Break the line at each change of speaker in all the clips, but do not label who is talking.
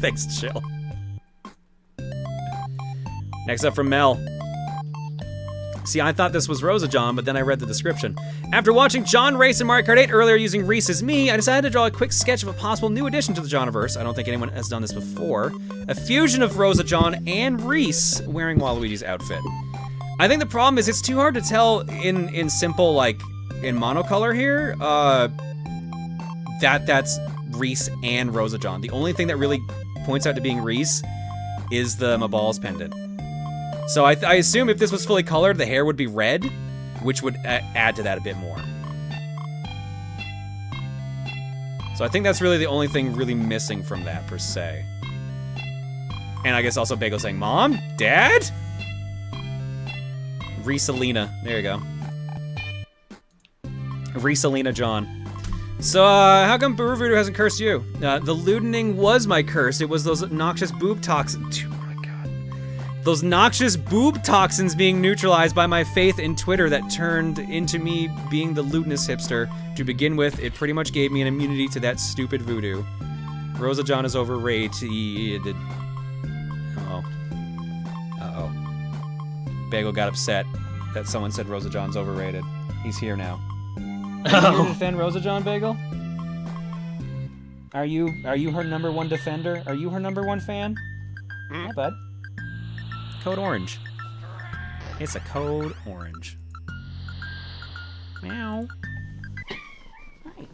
Thanks, Chill. Next up from Mel. See, I thought this was Rosa John, but then I read the description. After watching John race in Mario Kart 8 earlier using Reese as me, I decided to draw a quick sketch of a possible new addition to the Johniverse. I don't think anyone has done this before. A fusion of Rosa John and Reese wearing Waluigi's outfit. I think the problem is it's too hard to tell in simple, like, in monocolor here, that's Reese and Rosa John. The only thing that really points out to being Reese is the Mabal's pendant. So I assume if this was fully colored, the hair would be red, which would add to that a bit more. So I think that's really the only thing really missing from that, per se. And I guess also Bagel saying, Mom? Dad? Reesalina. There you go. Reesalina John. So, how come Buru Voodoo hasn't cursed you? The lootening was my curse. It was those noxious boob toxins. Those noxious boob toxins being neutralized by my faith in Twitter that turned into me being the lewdness hipster. To begin with, it pretty much gave me an immunity to that stupid voodoo. Rosa John is overrated. Uh-oh. Uh-oh. Bagel got upset that someone said Rosa John's overrated. He's here now. Are you here to defend Rosa John, Bagel? Are you her #1 defender? Are you her #1 fan? Hi, bud. Code orange. It's a code orange. Meow. Hi. You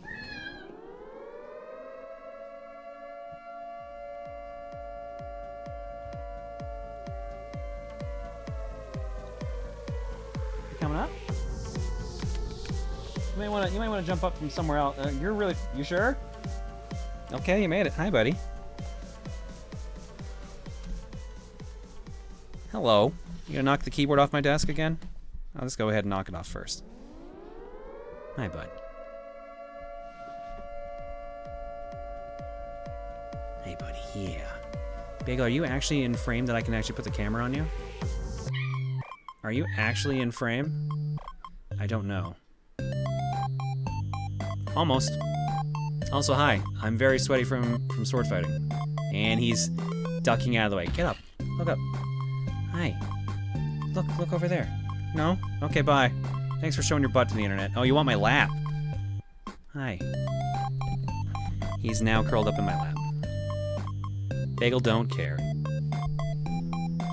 coming up? You might want to jump up from somewhere else. You sure? Okay, you made it. Hi, buddy. Hello. You gonna knock the keyboard off my desk again? I'll just go ahead and knock it off first. Hi, bud. Hey, buddy. Yeah. Bagel, are you actually in frame that I can actually put the camera on you? Are you actually in frame? I don't know. Almost. Also, hi. I'm very sweaty from sword fighting. And he's ducking out of the way. Get up. Look up. Hi. Look over there. No? Okay, bye. Thanks for showing your butt to the internet. Oh, you want my lap? Hi. He's now curled up in my lap. Bagel don't care.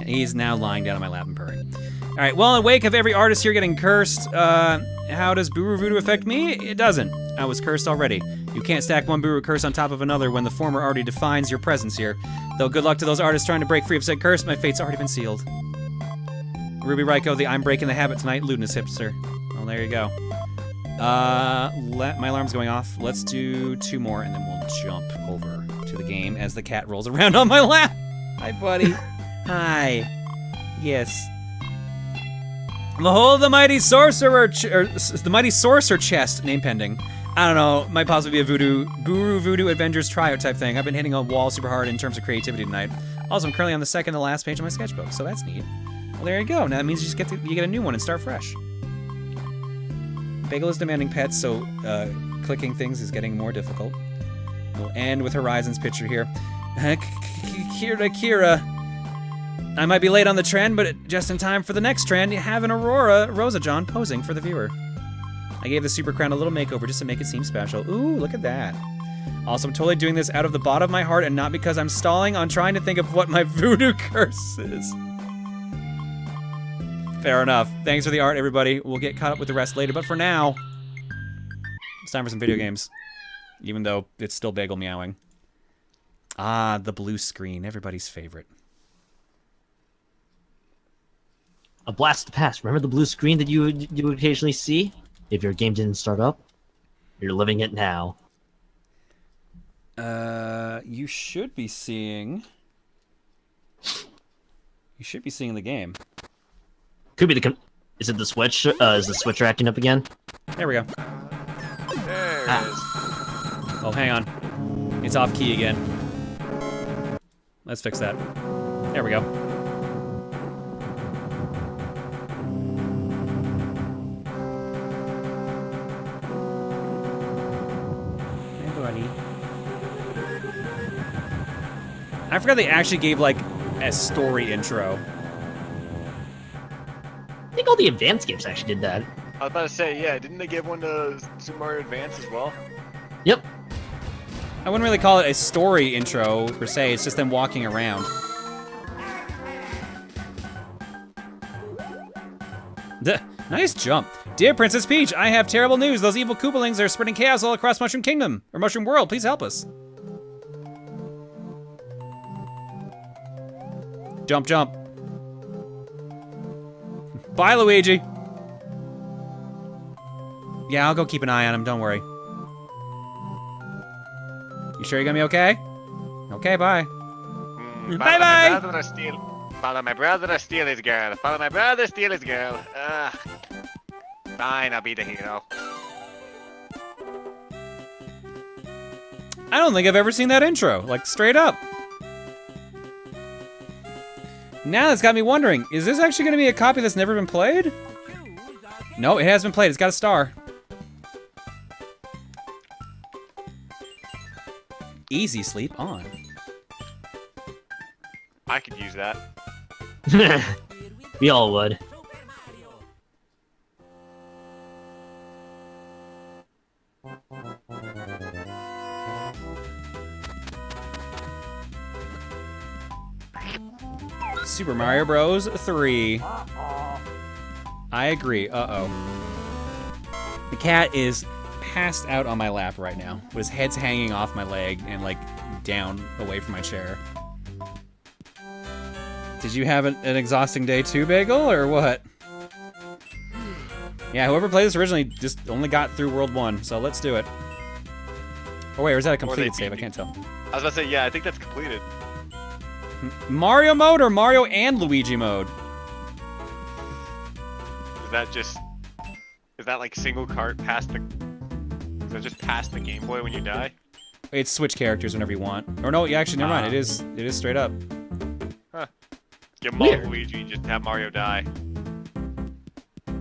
He's now lying down on my lap and purring. Alright, well, in the wake of every artist here getting cursed, how does Buru Voodoo affect me? It doesn't. I was cursed already. You can't stack one Buru curse on top of another when the former already defines your presence here. Though good luck to those artists trying to break free of said curse, my fate's already been sealed. Ruby Ryko, the I'm breaking the habit tonight, lewdness hipster. Well, there you go. My alarm's going off. Let's do 2 more, and then we'll jump over to the game as the cat rolls around on my lap. Hi, buddy. Hi. Yes. Behold the mighty sorcerer, the mighty sorcerer chest, name pending. I don't know, might possibly be a Buru Voodoo Avengers tryout type thing. I've been hitting a wall super hard in terms of creativity tonight. Also, I'm currently on the second to last page of my sketchbook, so that's neat. Well, there you go. Now that means you get a new one and start fresh. Bagel is demanding pets, so clicking things is getting more difficult. We'll end with Horizon's picture here. Kira. I might be late on the trend, but just in time for the next trend, you have an Rosa John posing for the viewer. I gave the Super Crown a little makeover just to make it seem special. Ooh, look at that. Also, I'm totally doing this out of the bottom of my heart and not because I'm stalling on trying to think of what my voodoo curse is. Fair enough. Thanks for the art, everybody. We'll get caught up with the rest later, but for now, it's time for some video games. Even though it's still Bagel meowing. Ah, the blue screen, everybody's favorite.
A blast to pass. Remember the blue screen that you would occasionally see if your game didn't start up? You're living it now.
You should be seeing. You should be seeing the game.
Could be the. Is it the switch? Is the switcher acting up again?
There we go.
There it is.
Oh, hang on. It's off key again. Let's fix that. There we go. I forgot they actually gave, like, a story intro.
I think all the advanced games actually did that.
I was about to say, yeah, didn't they give one to Super Mario Advance as well?
Yep.
I wouldn't really call it a story intro, per se. It's just them walking around. Nice jump. Dear Princess Peach, I have terrible news. Those evil Koopalings are spreading chaos all across Mushroom Kingdom, or Mushroom World. Please help us. Jump, jump. Bye, Luigi. Yeah, I'll go keep an eye on him. Don't worry. You sure you're gonna be okay? Okay, bye. Bye-bye.
Follow my brother, steal his girl. Follow my brother, steal his girl. Fine, I'll be the hero.
I don't think I've ever seen that intro, like straight up. Now that's got me wondering, is this actually gonna be a copy that's never been played? No, it has been played, it's got a star. Easy sleep on.
I could use that.
We all would.
Super Mario Bros. 3. I agree. Uh-oh. The cat is passed out on my lap right now, with his head's hanging off my leg and, like, down away from my chair. Did you have an exhausting day too, Bagel, or what? Yeah, whoever played this originally just only got through World 1, so let's do it. Oh wait, or is that a completed save? I can't tell.
I was about to say, yeah, I think that's completed.
Mario mode or Mario and Luigi mode?
Is that like single cart past the... Is that just past the Game Boy when you die?
It's switch characters whenever you want. Or no, actually, never mind. It is straight up.
Huh. Give him all Luigi and just have Mario die.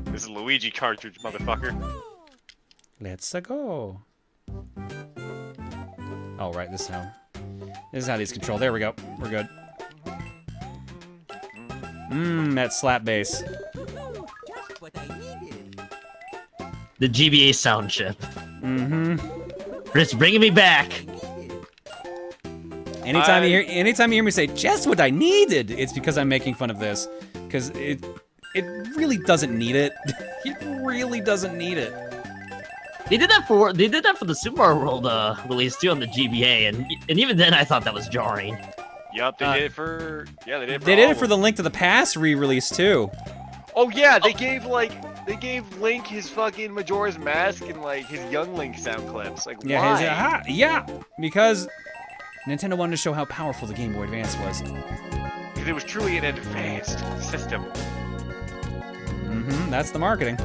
This is Luigi cartridge, motherfucker.
Let's go. Oh, right, this is how these control. There we go. We're good. That slap bass.
The GBA sound chip.
Mm-hmm.
It's bringing me back.
Anytime you hear me say just what I needed, it's because I'm making fun of this. Because it really doesn't need it. It really doesn't need it.
They did that for the Super Mario World release too on the GBA, and even then I thought that was jarring.
Yup, they did it for
they did it for the Link to the Past re-release too.
Oh yeah, they gave Link his fucking Majora's Mask and like his young Link sound clips. Like
yeah,
why?
Yeah, because Nintendo wanted to show how powerful the Game Boy Advance was.
Because it was truly an advanced system.
That's the marketing.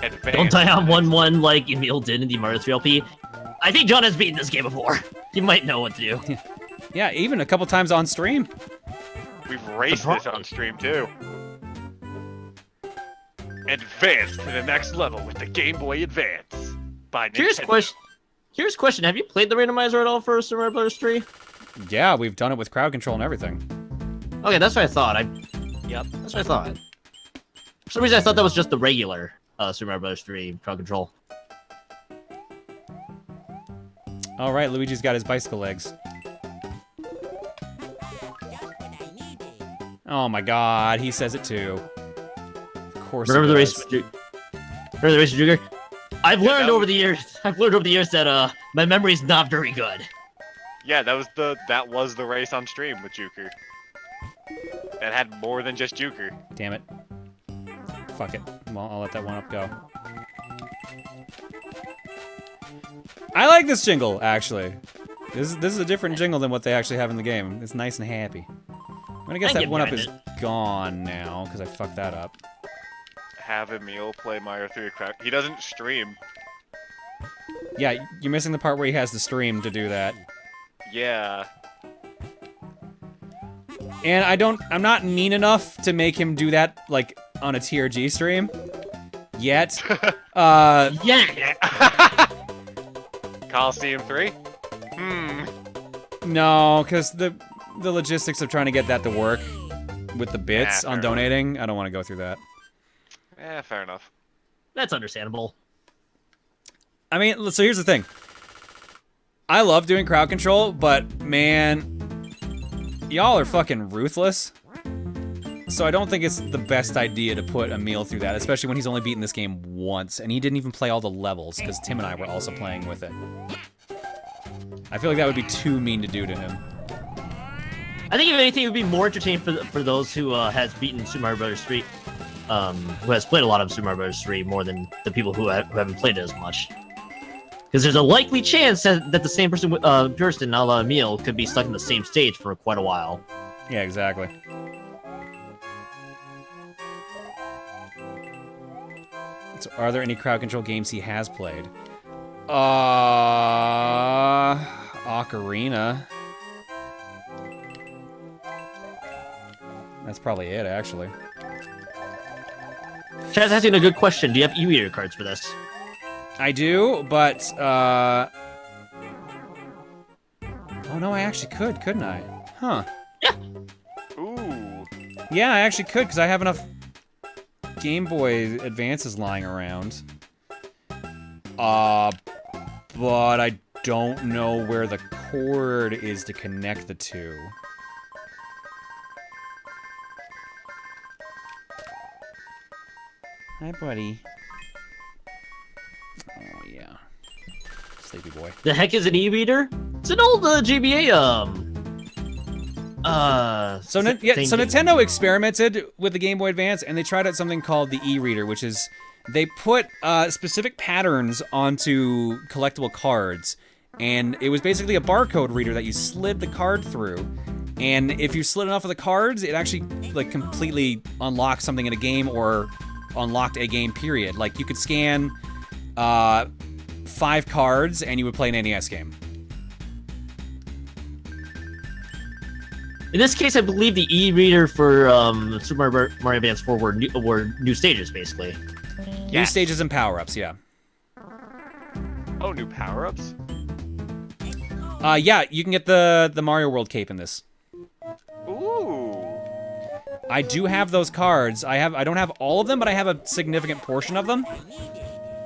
Advanced.
Don't die on 1-1 like Emil did in the Mario 3 LP. I think John has beaten this game before. You might know what to do.
Yeah, even a couple times on stream.
We've raced this on stream too. Advanced to the next level with the Game Boy Advance by Nintendo.
Here's a question. Have you played the randomizer at all for Super Mario Bros. 3?
Yeah, we've done it with crowd control and everything.
Okay, that's what I thought. Yep, that's what I thought. For some reason, I thought that was just the regular Super Mario Bros. 3 crowd control.
All right, Luigi's got his bicycle legs. Oh my God, he says it too. Of course.
Remember the race? Remember the race with Juger? I've learned over the years that my memory's not very good.
Yeah, that was the race on stream with Juker. That had more than just Juker.
Damn it. Fuck it. Well, I'll let that one up go. I like this jingle, actually. This is a different jingle than what they actually have in the game. It's nice and happy. I'm gonna guess that one up is gone now, because I fucked that up.
Have Emil play Mario 3 crowd. He doesn't stream.
Yeah, you're missing the part where he has to stream to do that.
Yeah.
And I'm not mean enough to make him do that, like, on a TRG stream. Yet.
Yeah!
Coliseum 3? Hmm.
No, because the logistics of trying to get that to work with the bits on donating, I don't want to go through that.
Fair enough.
That's understandable.
I mean, so here's the thing. I love doing crowd control, but man, y'all are fucking ruthless. So I don't think it's the best idea to put Emil through that, especially when he's only beaten this game once, and he didn't even play all the levels, because Tim and I were also playing with it. I feel like that would be too mean to do to him.
I think if anything, it would be more entertaining for those who has beaten Super Mario Bros. 3, who has played a lot of Super Mario Bros. 3 more than the people who haven't played it as much. Because there's a likely chance that the same person, a la Emil, could be stuck in the same stage for quite a while.
Yeah, exactly. So, are there any crowd control games he has played? Ocarina. That's probably it, actually.
Chad's asking a good question. Do you have e-reader cards for this?
I do, but, oh no, I actually could, couldn't I? Huh.
Yeah.
Ooh.
Yeah, I actually could, because I have enough Game Boy Advances lying around. But I don't know where the cord is to connect the two. Hi, buddy. Oh, yeah. Sleepy boy.
The heck is an e-reader? It's an old GBA,
So Nintendo experimented with the Game Boy Advance, and they tried out something called the e-reader, which is they put specific patterns onto collectible cards, and it was basically a barcode reader that you slid the card through. And if you slid enough of the cards, it actually like completely unlocked something in a game or unlocked a game, period. Like you could scan 5 cards and you would play an NES game.
In this case, I believe the e-reader for Super Mario Advance 4 were new stages, basically.
Yes.
New stages and power-ups, yeah.
Oh, new power-ups?
Yeah, you can get the Mario World cape in this.
Ooh.
I do have those cards. I don't have all of them, but I have a significant portion of them.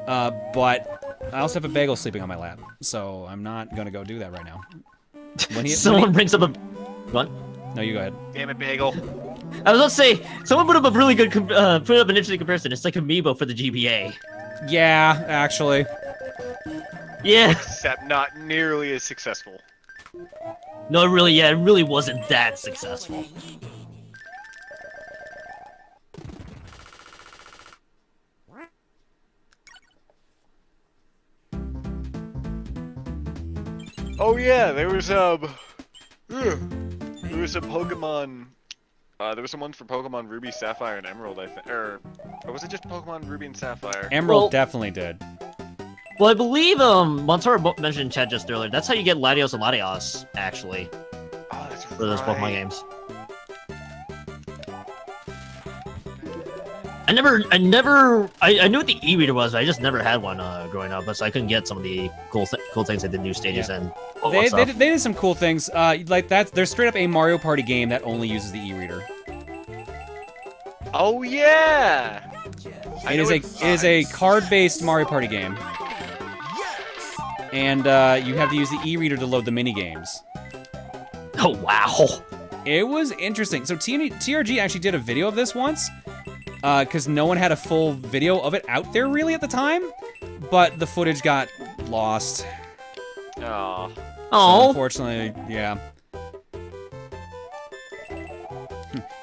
But I also have a bagel sleeping on my lap, so I'm not gonna go do that right now.
Someone brings up a... What?
No, you go ahead.
Damn it, bagel.
I was about to say, someone put up a really good, put up an interesting comparison. It's like Amiibo for the GBA.
Yeah, actually.
Yeah.
Except not nearly as successful.
No, really, yeah, it really wasn't that successful.
Oh yeah, there was a Pokemon. There was some ones for Pokemon Ruby, Sapphire, and Emerald, I think. Or was it just Pokemon Ruby and Sapphire?
Emerald definitely did.
Well, I believe Montoro mentioned in chat just earlier. That's how you get Latios and Latios, actually.
Oh, that's
for those Pokemon games. I knew what the e-reader was, but I just never had one growing up, so I couldn't get some of the cool things like the new stages and all that stuff.
They did some cool things, like that. There's straight up a Mario Party game that only uses the e-reader.
Oh yeah!
It is a card-based Mario Party game, and you have to use the e-reader to load the mini games.
Oh wow!
It was interesting. So TRG actually did a video of this once. Because no one had a full video of it out there really at the time, but the footage got lost.
Oh.
So unfortunately, yeah.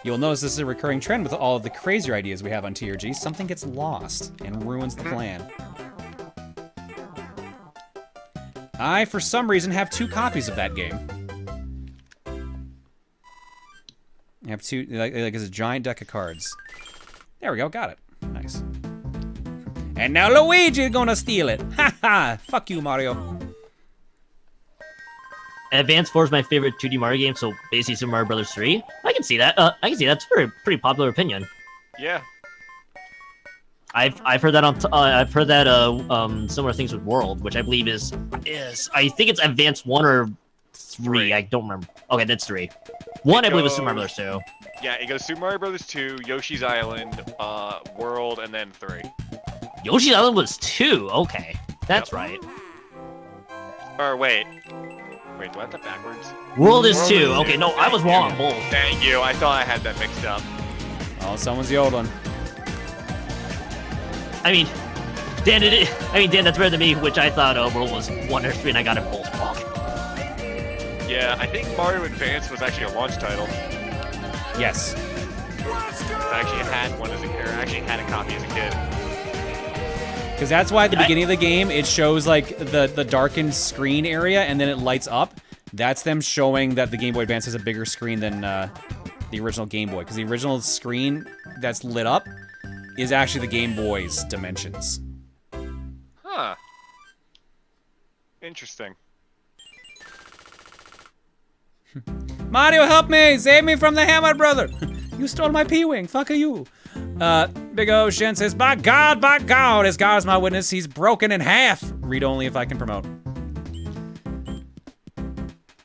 You'll notice this is a recurring trend with all of the crazier ideas we have on TRG. Something gets lost and ruins the plan. I, for some reason, have 2 copies of that game. I have 2, like it's a giant deck of cards. There we go, got it. Nice. And now Luigi's gonna steal it. Ha ha! Fuck you, Mario.
Advance 4 is my favorite 2D Mario game, so basically Super Mario Bros. 3. I can see that. I can see that's a pretty popular opinion.
Yeah.
I've heard that I've heard that similar things with World, which I believe is I think it's Advance 1 or 3. I don't remember. Okay, that's 3. 1, I believe, was Super Mario Bros. 2.
Yeah, it goes Super Mario Bros. 2, Yoshi's Island, World, and then 3.
Yoshi's Island was 2. Okay, that's right.
Or wait, do I have that backwards?
World is 2. Okay, no, I was wrong on both.
Thank you. I thought I had that mixed up.
Oh, someone's yodeling.
I mean, Dan, that's better than me, which I thought World was 1 or 3, and I got it both wrong.
Yeah, I think Mario Advance was actually a launch title.
Yes.
I actually had one as a kid. I actually had a copy as a kid.
Because that's why at the beginning of the game, it shows like the darkened screen area, and then it lights up. That's them showing that the Game Boy Advance has a bigger screen than the original Game Boy. Because the original screen that's lit up is actually the Game Boy's dimensions.
Huh. Interesting.
Mario, help me! Save me from the Hammer Brother! You stole my P-Wing, fuck you. Big O Shen says, by God, as God is my witness, he's broken in half. Read only if I can promote.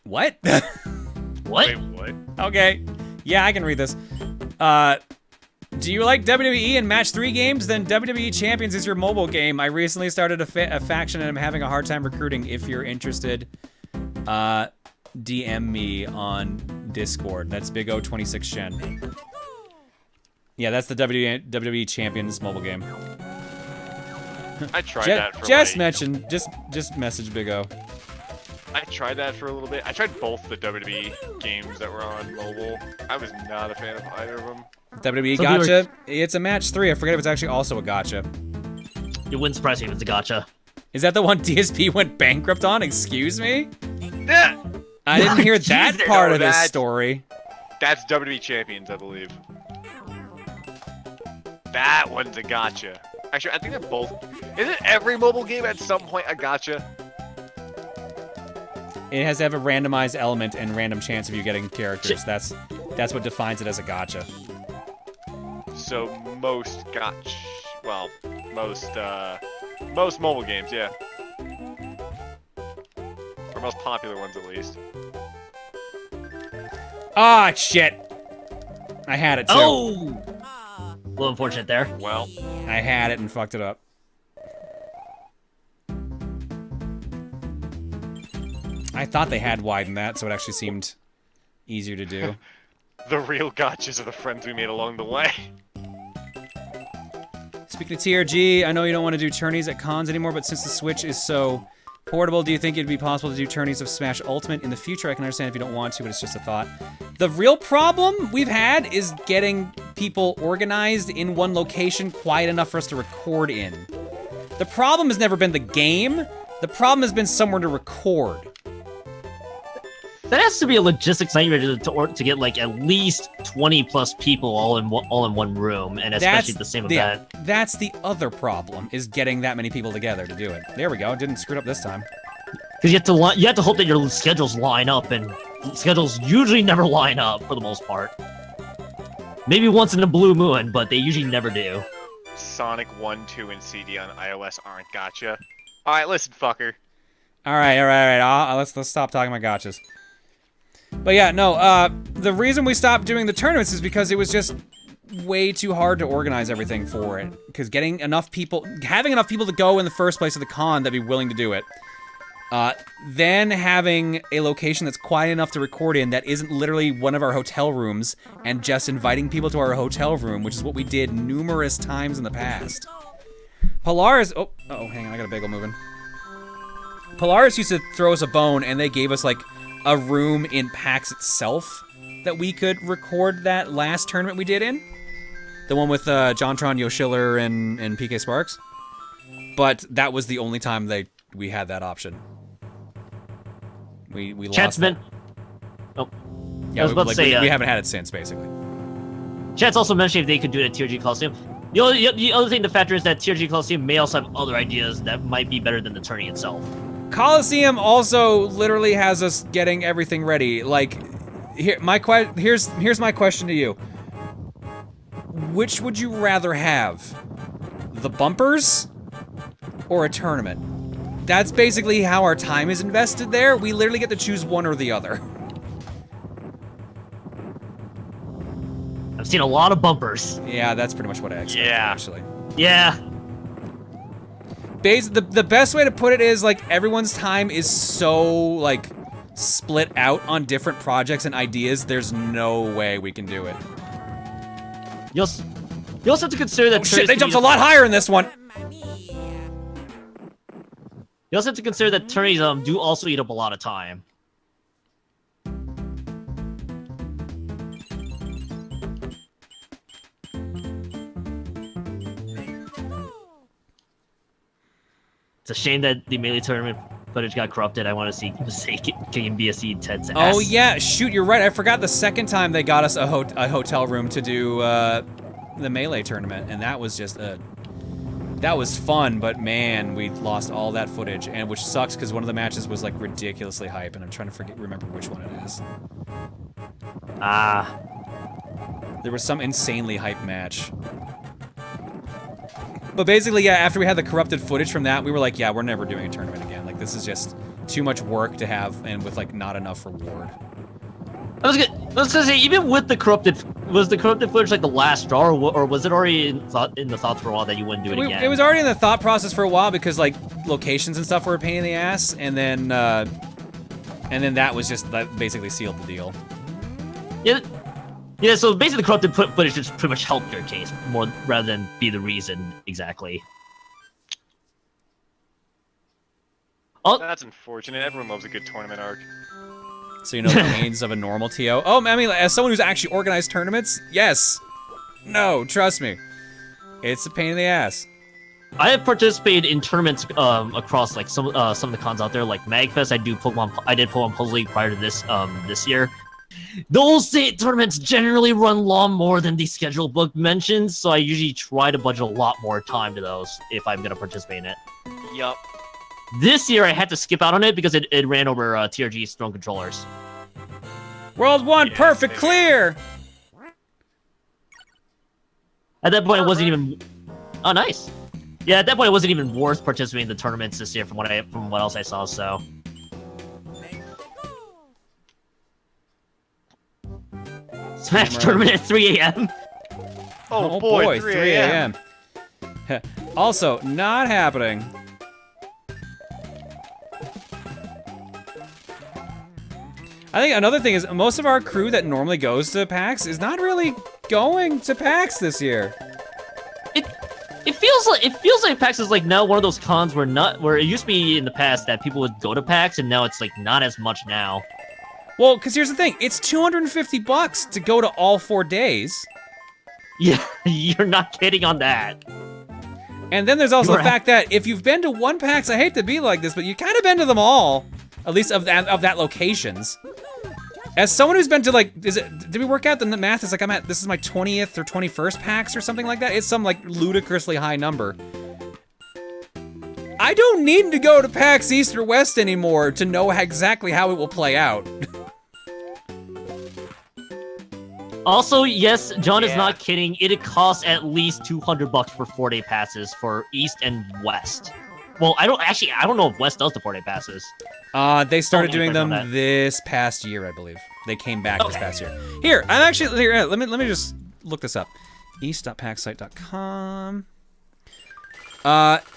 What?
What?
Wait, what?
Okay. Yeah, I can read this. Do you like WWE and Match 3 games? Then WWE Champions is your mobile game. I recently started a faction and I'm having a hard time recruiting. If you're interested, DM me on Discord. That's Big O 26 Shen. Yeah, that's the WWE Champions mobile game.
I tried that for
just
like...
mention, just message Big O.
I tried that for a little bit. I tried both the WWE games that were on mobile. I was not a fan of either of them.
WWE Gotcha. It's a match 3. I forget if it's actually also a Gotcha.
It wouldn't surprise me if it's a Gotcha.
Is that the one DSP went bankrupt on? Excuse me?
Yeah.
I didn't hear that part of this story.
That's WWE Champions, I believe. That one's a gotcha. Actually, I think they're both. Isn't every mobile game at some point a gotcha?
It has to have a randomized element and random chance of you getting characters. That's what defines it as a gotcha.
So most gotcha. Well, most mobile games, yeah. Or most popular ones, at least.
Ah, shit. I had it too.
Oh! A little unfortunate there.
Well,
I had it and fucked it up. I thought they had widened that, so it actually seemed easier to do.
the real gotchas are the friends we made along the way.
Speaking of TRG, I know you don't want to do tourneys at cons anymore, but since the Switch is so portable, do you think it'd be possible to do tourneys of Smash Ultimate in the future? I can understand if you don't want to, but it's just a thought. The real problem we've had is getting people organized in one location quiet enough for us to record in. The problem has never been the game. The problem has been somewhere to record.
That has to be a logistics nightmare to get like at least 20 plus people all in one room, and especially the same event.
That's the other problem, is getting that many people together to do it. There we go. Didn't screw it up this time.
Because you have to hope that your schedules line up, and schedules usually never line up for the most part. Maybe once in a blue moon, but they usually never do.
Sonic 1, 2, and CD on iOS aren't gotcha. All right, listen, fucker.
All right. Let's stop talking about gotchas. But yeah, no, the reason we stopped doing the tournaments is because it was just way too hard to organize everything for it. Because having enough people to go in the first place to the con that'd be willing to do it. Then having a location that's quiet enough to record in that isn't literally one of our hotel rooms, and just inviting people to our hotel room, which is what we did numerous times in the past. Polaris, oh, hang on, I got a bagel moving. Polaris used to throw us a bone, and they gave us, like, a room in PAX itself that we could record that last tournament we did in. The one with JonTron, Yoshiller, and PK Sparks. But that was the only time we had that option. We lost that.
Oh.
Yeah,
I was about to say,
we haven't had it since, basically.
Chat's also mentioned if they could do it at TRG Coliseum. The other thing to factor is that TRG Coliseum may also have other ideas that might be better than the tourney itself.
Coliseum also literally has us getting everything ready. Like, here's my question to you. Which would you rather have? The bumpers or a tournament? that's basically how our time is invested there. We literally get to choose one or the other.
I've seen a lot of bumpers.
Yeah, that's pretty much what I expected, actually.
Yeah.
The best way to put it is, like, everyone's time is so, like, split out on different projects and ideas, there's no way we can do it.
You also have to consider that...
Oh shit, they jumped a lot higher in this one!
You also have to consider that turnies do also eat up a lot of time. It's a shame that the Melee tournament footage got corrupted. I want to see KMBSC Ted's ass.
Oh yeah, shoot, you're right. I forgot the second time they got us a hotel room to do the Melee tournament, and that was just that was fun, but man, we lost all that footage, and which sucks because one of the matches was like ridiculously hype, and I'm trying to remember which one it is. There was some insanely hype match. But basically, yeah, after we had the corrupted footage from that, we were like, yeah, we're never doing a tournament again. Like, this is just too much work to have, and with, like, not enough reward.
I was gonna say, even with the corrupted, was the corrupted footage like the last straw, or was it already in the thoughts for a while that you wouldn't do it again?
It was already in the thought process for a while because, like, locations and stuff were a pain in the ass, and then that was just, that basically sealed the deal.
Yeah, so basically the corrupted footage just pretty much helped your case, more rather than be the reason, exactly.
Oh, that's unfortunate. Everyone loves a good tournament arc.
So you know the pains of a normal TO? Oh, I mean, as someone who's actually organized tournaments, yes. No, trust me. It's a pain in the ass.
I have participated in tournaments across like some of the cons out there, like Magfest. I did Pokemon Puzzle League prior to this year. Those tournaments generally run long more than the schedule book mentions, so I usually try to budget a lot more time to those if I'm gonna participate in it.
Yup.
This year I had to skip out on it because it ran over TRG's Throne Controllers.
World 1, yeah, perfect, clear!
At that point, it wasn't even... Oh, nice. Yeah, at that point, it wasn't even worth participating in the tournaments this year from what else I saw, so... Smash tournament at 3 a.m.
Oh boy, 3 a.m.
Also, not happening. I think another thing is most of our crew that normally goes to PAX is not really going to PAX this year.
It feels like PAX is like now one of those cons where it used to be in the past that people would go to PAX, and now it's like not as much now.
Well, because here's the thing, it's $250 to go to all 4 days.
Yeah, you're not kidding on that.
And then there's also the fact that if you've been to one PAX, I hate to be like this, but you've kind of been to them all, at least of that locations. As someone who's been to like, did we work out the math? It's like this is my 20th or 21st PAX or something like that. It's some like ludicrously high number. I don't need to go to PAX East or West anymore to know exactly how it will play out.
Also, yes, John is not kidding. It costs at least $200 for 4-day passes for East and West. Well, I don't know if West does the 4-day passes.
They started doing them this past year, I believe. They came back this past year. Here, let me just look this up. east.paxsite.com.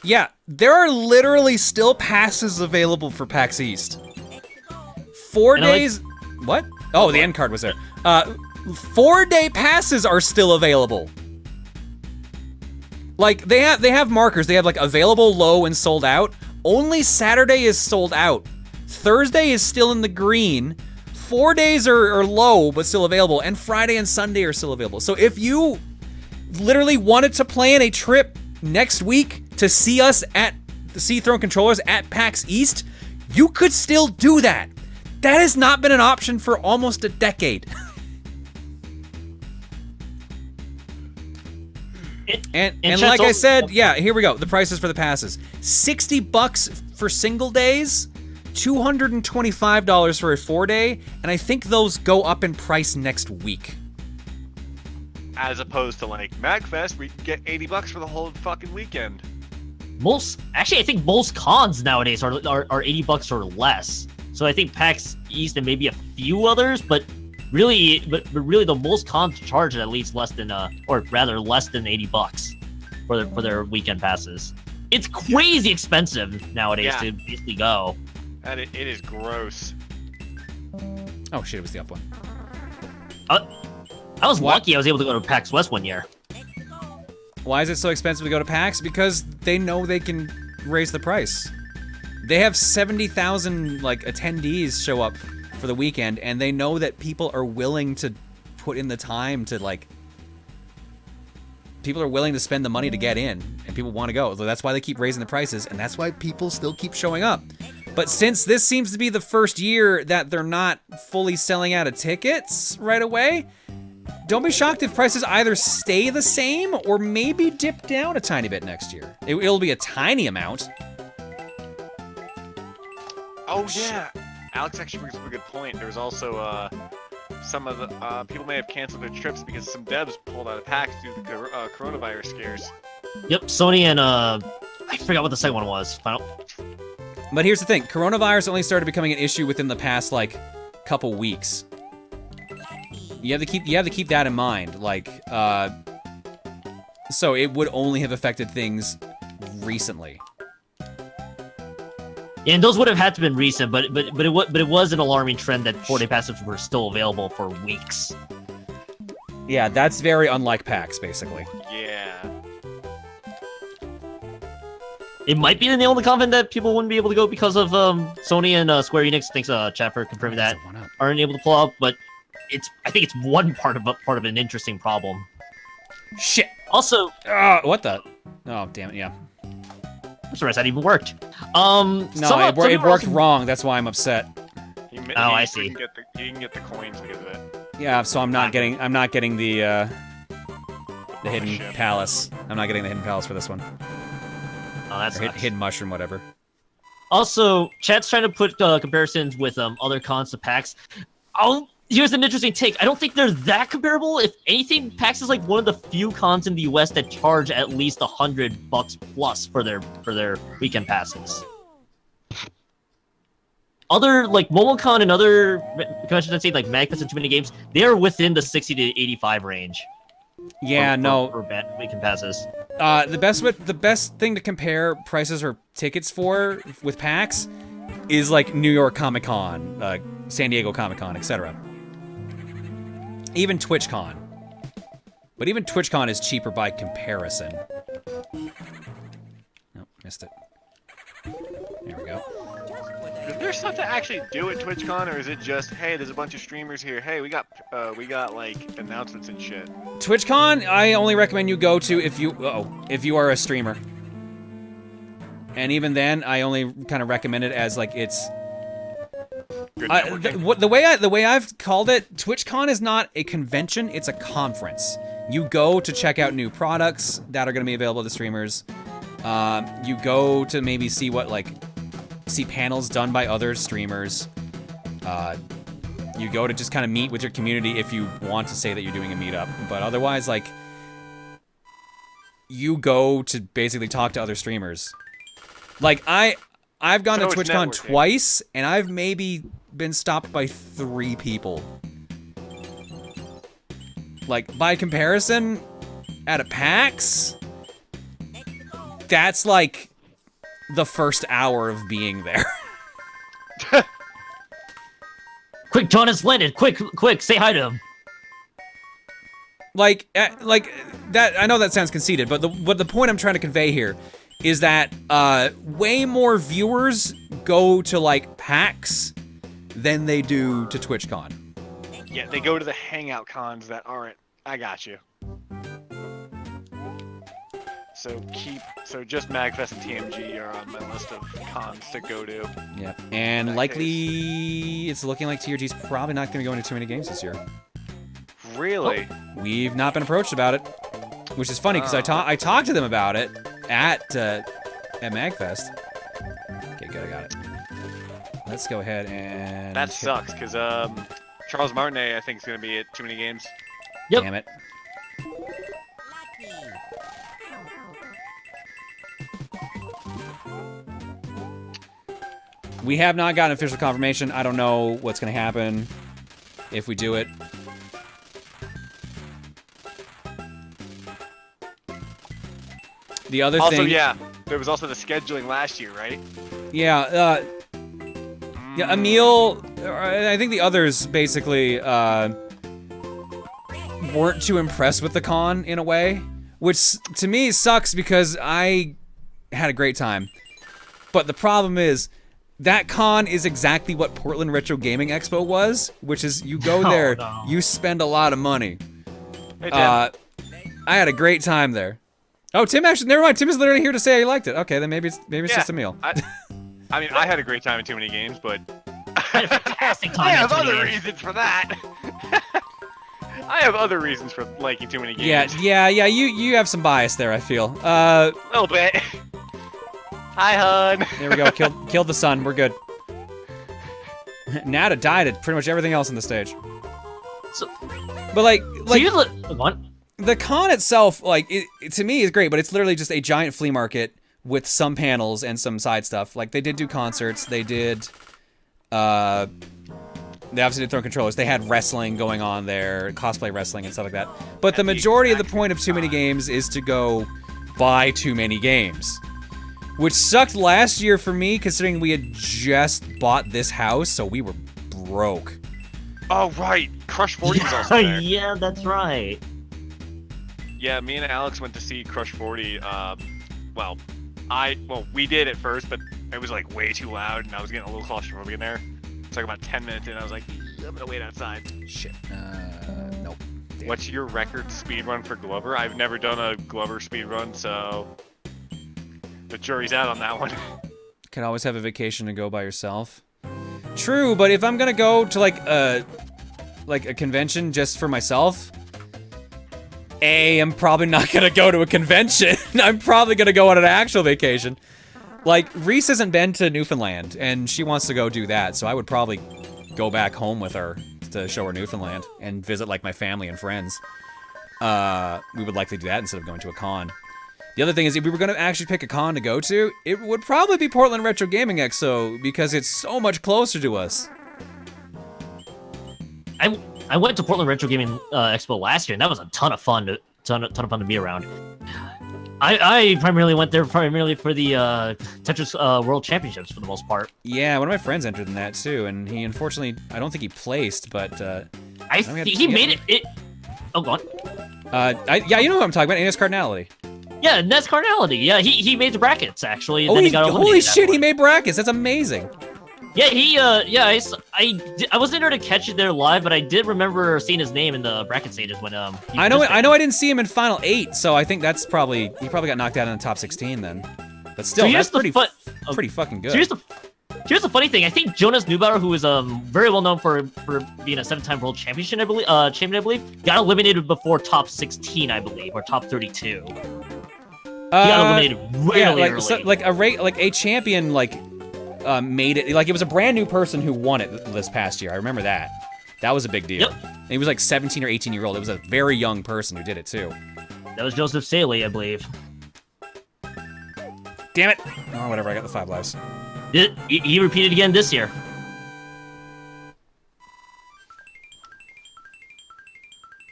Yeah, there are literally still passes available for PAX East. 4 days. What? Oh, the end card was there. 4-day passes are still available. Like they have markers. They have like available, low, and sold out. Only Saturday is sold out. Thursday is still in the green. 4 days are low but still available, and Friday and Sunday are still available. So if you literally wanted to plan a trip next week to see us see Throne Controllers at PAX East, you could still do that. That has not been an option for almost a decade. And like I said, yeah, here we go. The prices for the passes. $60 for single days, $225 for a 4-day, and I think those go up in price next week.
As opposed to like MagFest, we can get $80 for the whole fucking weekend.
Actually, I think most cons nowadays are $80 or less. So I think PAX East and maybe a few others, but really the most cons charge at least less than or rather less than $80 for their weekend passes. It's crazy expensive nowadays to basically go.
And it is gross.
Oh shit, it was the up one.
I was lucky I was able to go to PAX West one year.
Why is it so expensive to go to PAX? Because they know they can raise the price. They have 70,000 like attendees show up for the weekend, and they know that people are willing to put in the time to like. People are willing to spend the money to get in, and people want to go. So that's why they keep raising the prices, and that's why people still keep showing up. But since this seems to be the first year that they're not fully selling out of tickets right away, don't be shocked if prices either stay the same or maybe dip down a tiny bit next year. It'll be a tiny amount.
Oh yeah, Alex actually brings up a good point. There was also some of the people may have canceled their trips because some devs pulled out of PAX due to the coronavirus scares.
Yep, Sony and I forgot what the second one was.
But here's the thing, coronavirus only started becoming an issue within the past like couple weeks. You have to keep that in mind. Like, so it would only have affected things recently.
Yeah, and those would have had to been recent, but it was an alarming trend that 4-day passes were still available for weeks.
Yeah, that's very unlike PAX, basically.
Yeah.
It might be the nail in the coffin that people wouldn't be able to go because of Sony and Square Enix. Thanks, Chaffer, confirming that aren't able to pull up, but I think it's one part of an interesting problem.
Shit.
Also,
what the? Oh, damn it! Yeah.
I'm surprised that even worked.
No, it worked wrong. That's why I'm upset.
I see.
He can get the coins because of it.
Yeah, so I'm not getting the hidden palace. I'm not getting the hidden palace for this one.
Oh, that's
hidden mushroom, whatever.
Also, chat's trying to put comparisons with other cons to PAX. Here's an interesting take. I don't think they're that comparable. If anything, PAX is like one of the few cons in the US that charge at least $100 plus for their weekend passes. Other like MomoCon and other conventions that say like MagFest and Too Many Games, they are within the 60 to 85 range.
Yeah,
for weekend passes.
The best thing to compare prices or tickets for with PAX is like New York Comic Con, San Diego Comic Con, etc. Even TwitchCon. But even TwitchCon is cheaper by comparison. Nope, missed it. There we go.
Is there stuff to actually do at TwitchCon, or is it just, hey, there's a bunch of streamers here. Hey, we got like announcements and shit.
TwitchCon, I only recommend you go to if you are a streamer. And even then, I only kind of recommend it as like it's. The way I've called it, TwitchCon is not a convention; it's a conference. You go to check out new products that are going to be available to streamers. You go to maybe see panels done by other streamers. You go to just kind of meet with your community if you want to say that you're doing a meetup. But otherwise, like, you go to basically talk to other streamers. Like, I've gone to TwitchCon twice, and I've maybe been stopped by 3 people. Like, by comparison, at a PAX, that's like the first hour of being there.
Quick, John has landed. Quick, say hi to him.
Like that. I know that sounds conceited, but the point I'm trying to convey here is that way more viewers go to like PAX than they do to TwitchCon.
Yeah, they go to the hangout cons that aren't. I got you. So just MagFest and TMG are on my list of cons to go to.
Yeah, and likely it's looking like TRG's probably not going to go into too many games this year.
Really?
Oh, we've not been approached about it, which is funny because I talked to them about it at MagFest. Okay, good, I got it. Let's go ahead and.
That sucks because Charles Martinet I think is going to be at too many games.
Yep.
Damn it. We have not gotten official confirmation. I don't know what's gonna happen if we do it. The other
Also,
thing...
yeah, there was also the scheduling last year, right?
Yeah, yeah, Emil, I think the others basically, weren't too impressed with the con in a way, which to me sucks because I had a great time. But the problem is, that con is exactly what Portland Retro Gaming Expo was, which is you go there, you spend a lot of money.
Hey, Tim.
I had a great time there. Oh, Tim actually, never mind. Tim is literally here to say he liked it. Okay, then maybe it's just Emil.
I mean, I had a great time in Too Many Games, but
I had a fantastic time.
I have
in Too Many
other
Games.
reasons for that. I have other reasons for liking Too Many Games.
Yeah. You have some bias there. I feel.
A little bit. Hi, hun.
There we go. Killed the sun. We're good. Nada died at pretty much everything else on the stage.
So,
But like
what?
the con itself, like it to me is great, but it's literally just a giant flea market with some panels and some side stuff. Like they did do concerts. They did. They obviously did throw controllers. They had wrestling going on there, cosplay wrestling and stuff like that. But the majority of the point of Too Many Games is to go buy too many games. Which sucked last year for me, considering we had just bought this house, so we were broke.
Oh, right. Crush 40 was also there.
Yeah, that's right.
Yeah, me and Alex went to see Crush 40. Well, we did at first, but it was like way too loud, and I was getting a little claustrophobic in there. It's like about 10 minutes in, I was like, I'm gonna wait outside.
Shit. Nope. Damn.
What's your record speed run for Glover? I've never done a Glover speed run, so the jury's out on that one.
Can always have a vacation to go by yourself. True, but if I'm gonna go to like a convention just for myself, I'm probably not gonna go to a convention. I'm probably gonna go on an actual vacation. Like, Reese hasn't been to Newfoundland, and she wants to go do that, so I would probably go back home with her to show her Newfoundland and visit, like, my family and friends. We would likely do that instead of going to a con. The other thing is, if we were gonna actually pick a con to go to, it would probably be Portland Retro Gaming Expo, because it's so much closer to us.
I went to Portland Retro Gaming Expo last year, and that was a ton of fun to be around. I primarily went there for the Tetris World Championships for the most part.
Yeah, one of my friends entered in that too, and he unfortunately, I don't think he placed, but
he made it. Oh, go on.
Yeah, you know what I'm talking about, Innes Cardinality.
Yeah, Nez Cardinality. Yeah, he made the brackets actually. And
Oh,
then he got
holy shit, he
point.
made brackets. That's amazing.
Yeah, I wasn't there to catch it there live, but I did remember seeing his name in the bracket stages when
I know I didn't see him in Final 8, so I think that's probably he probably got knocked out in the top 16 then. But still,
So
that's pretty
pretty
fucking good.
So here's the funny thing. I think Jonas Neubauer, who is very well known for being a 7-time world champion, I believe, got eliminated before top 16, I believe, or top 32. He got eliminated really early.
So, like a champion made it, like it was a brand new person who won it this past year. I remember that. That was a big deal.
Yep.
And he was like 17 or 18-year-old. It was a very young person who did it too.
That was Joseph Saley, I believe.
Damn it! Oh, whatever. I got the 5 lives.
He repeated again this year.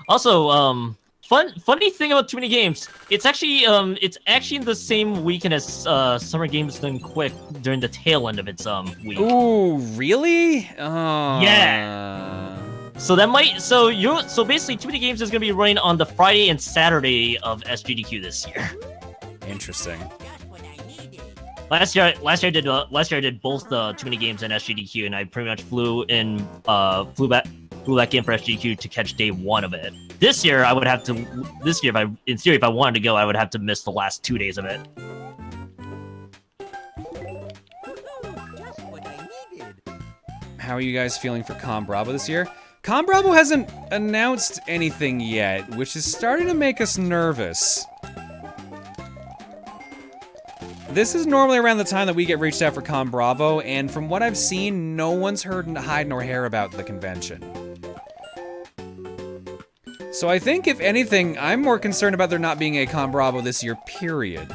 Also, funny thing about Too Many Games, it's actually in the same weekend as Summer Games Done Quick during the tail end of its week.
Ooh, really? Oh.
Yeah. So basically Too Many Games is gonna be running on the Friday and Saturday of SGDQ this year.
Interesting.
Last year I did both Too Many Games and SGDQ, and I pretty much flew back in for SGDQ to catch day 1 of it. This year, if I wanted to go, I would have to miss the last 2 days of it.
How are you guys feeling for Com Bravo this year? Com Bravo hasn't announced anything yet, which is starting to make us nervous. This is normally around the time that we get reached out for Com Bravo, and from what I've seen, no one's heard hide nor hair about the convention. So I think, if anything, I'm more concerned about there not being a Com Bravo this year, period.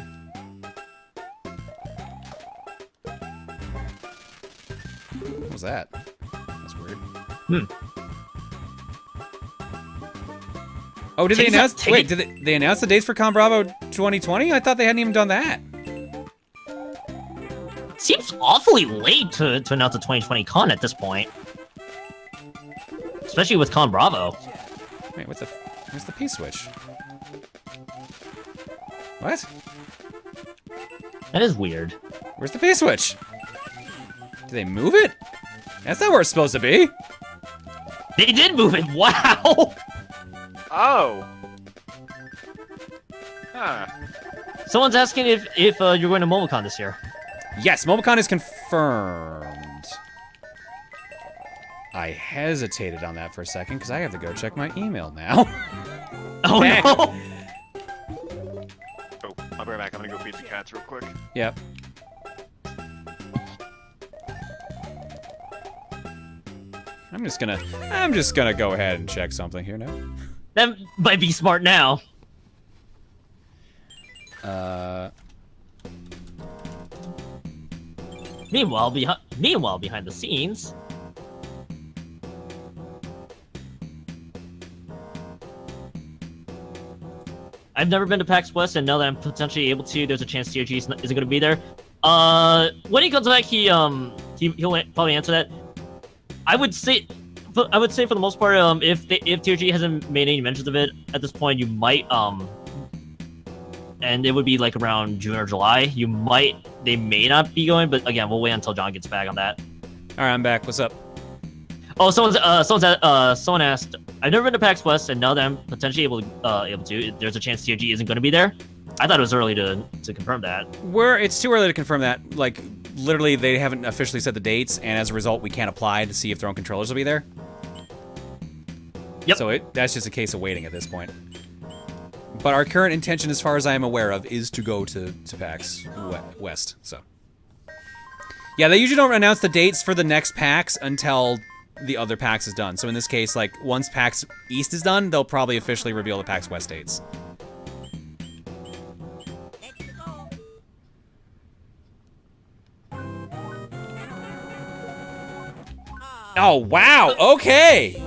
Oh, did they
Take
announce?
that-
Wait, did they announce the dates for Con Bravo 2020? I thought they hadn't even done that.
Seems awfully late to announce a 2020 con at this point. Especially with Con Bravo.
Wait, where's the P-switch? What?
That is weird.
Where's the P-switch? Did they move it? That's not where it's supposed to be.
They did move it. Wow.
Oh. Huh.
Someone's asking if you're going to MomoCon this year.
Yes, MomoCon is confirmed. I hesitated on that for a second because I have to go check my email now.
Oh
Dang.
no.
Oh, I'll be right back. I'm gonna go feed the cats real quick.
Yep. I'm just gonna go ahead and check something here now.
That might be smart now. Meanwhile, behind the scenes. I've never been to PAX West, and now that I'm potentially able to, there's a chance TOG isn't going to be there. When he comes back, he'll probably answer that. I would say for the most part, if TOG hasn't made any mentions of it at this point, you might and it would be like around June or July. They may not be going, but again, we'll wait until John gets back on that.
All right, I'm back. What's up?
Oh, someone asked, I've never been to PAX West, and now that I'm potentially able to, there's a chance TOG isn't going to be there. I thought it was early to confirm that.
It's too early to confirm that. Like, literally, they haven't officially set the dates, and as a result, we can't apply to see if their own controllers will be there.
Yep.
So that's just a case of waiting at this point. But our current intention, as far as I am aware of, is to go to PAX West. So, yeah, they usually don't announce the dates for the next PAX until the other PAX is done. So in this case, like, once PAX East is done, they'll probably officially reveal the PAX West dates. Oh, wow, okay!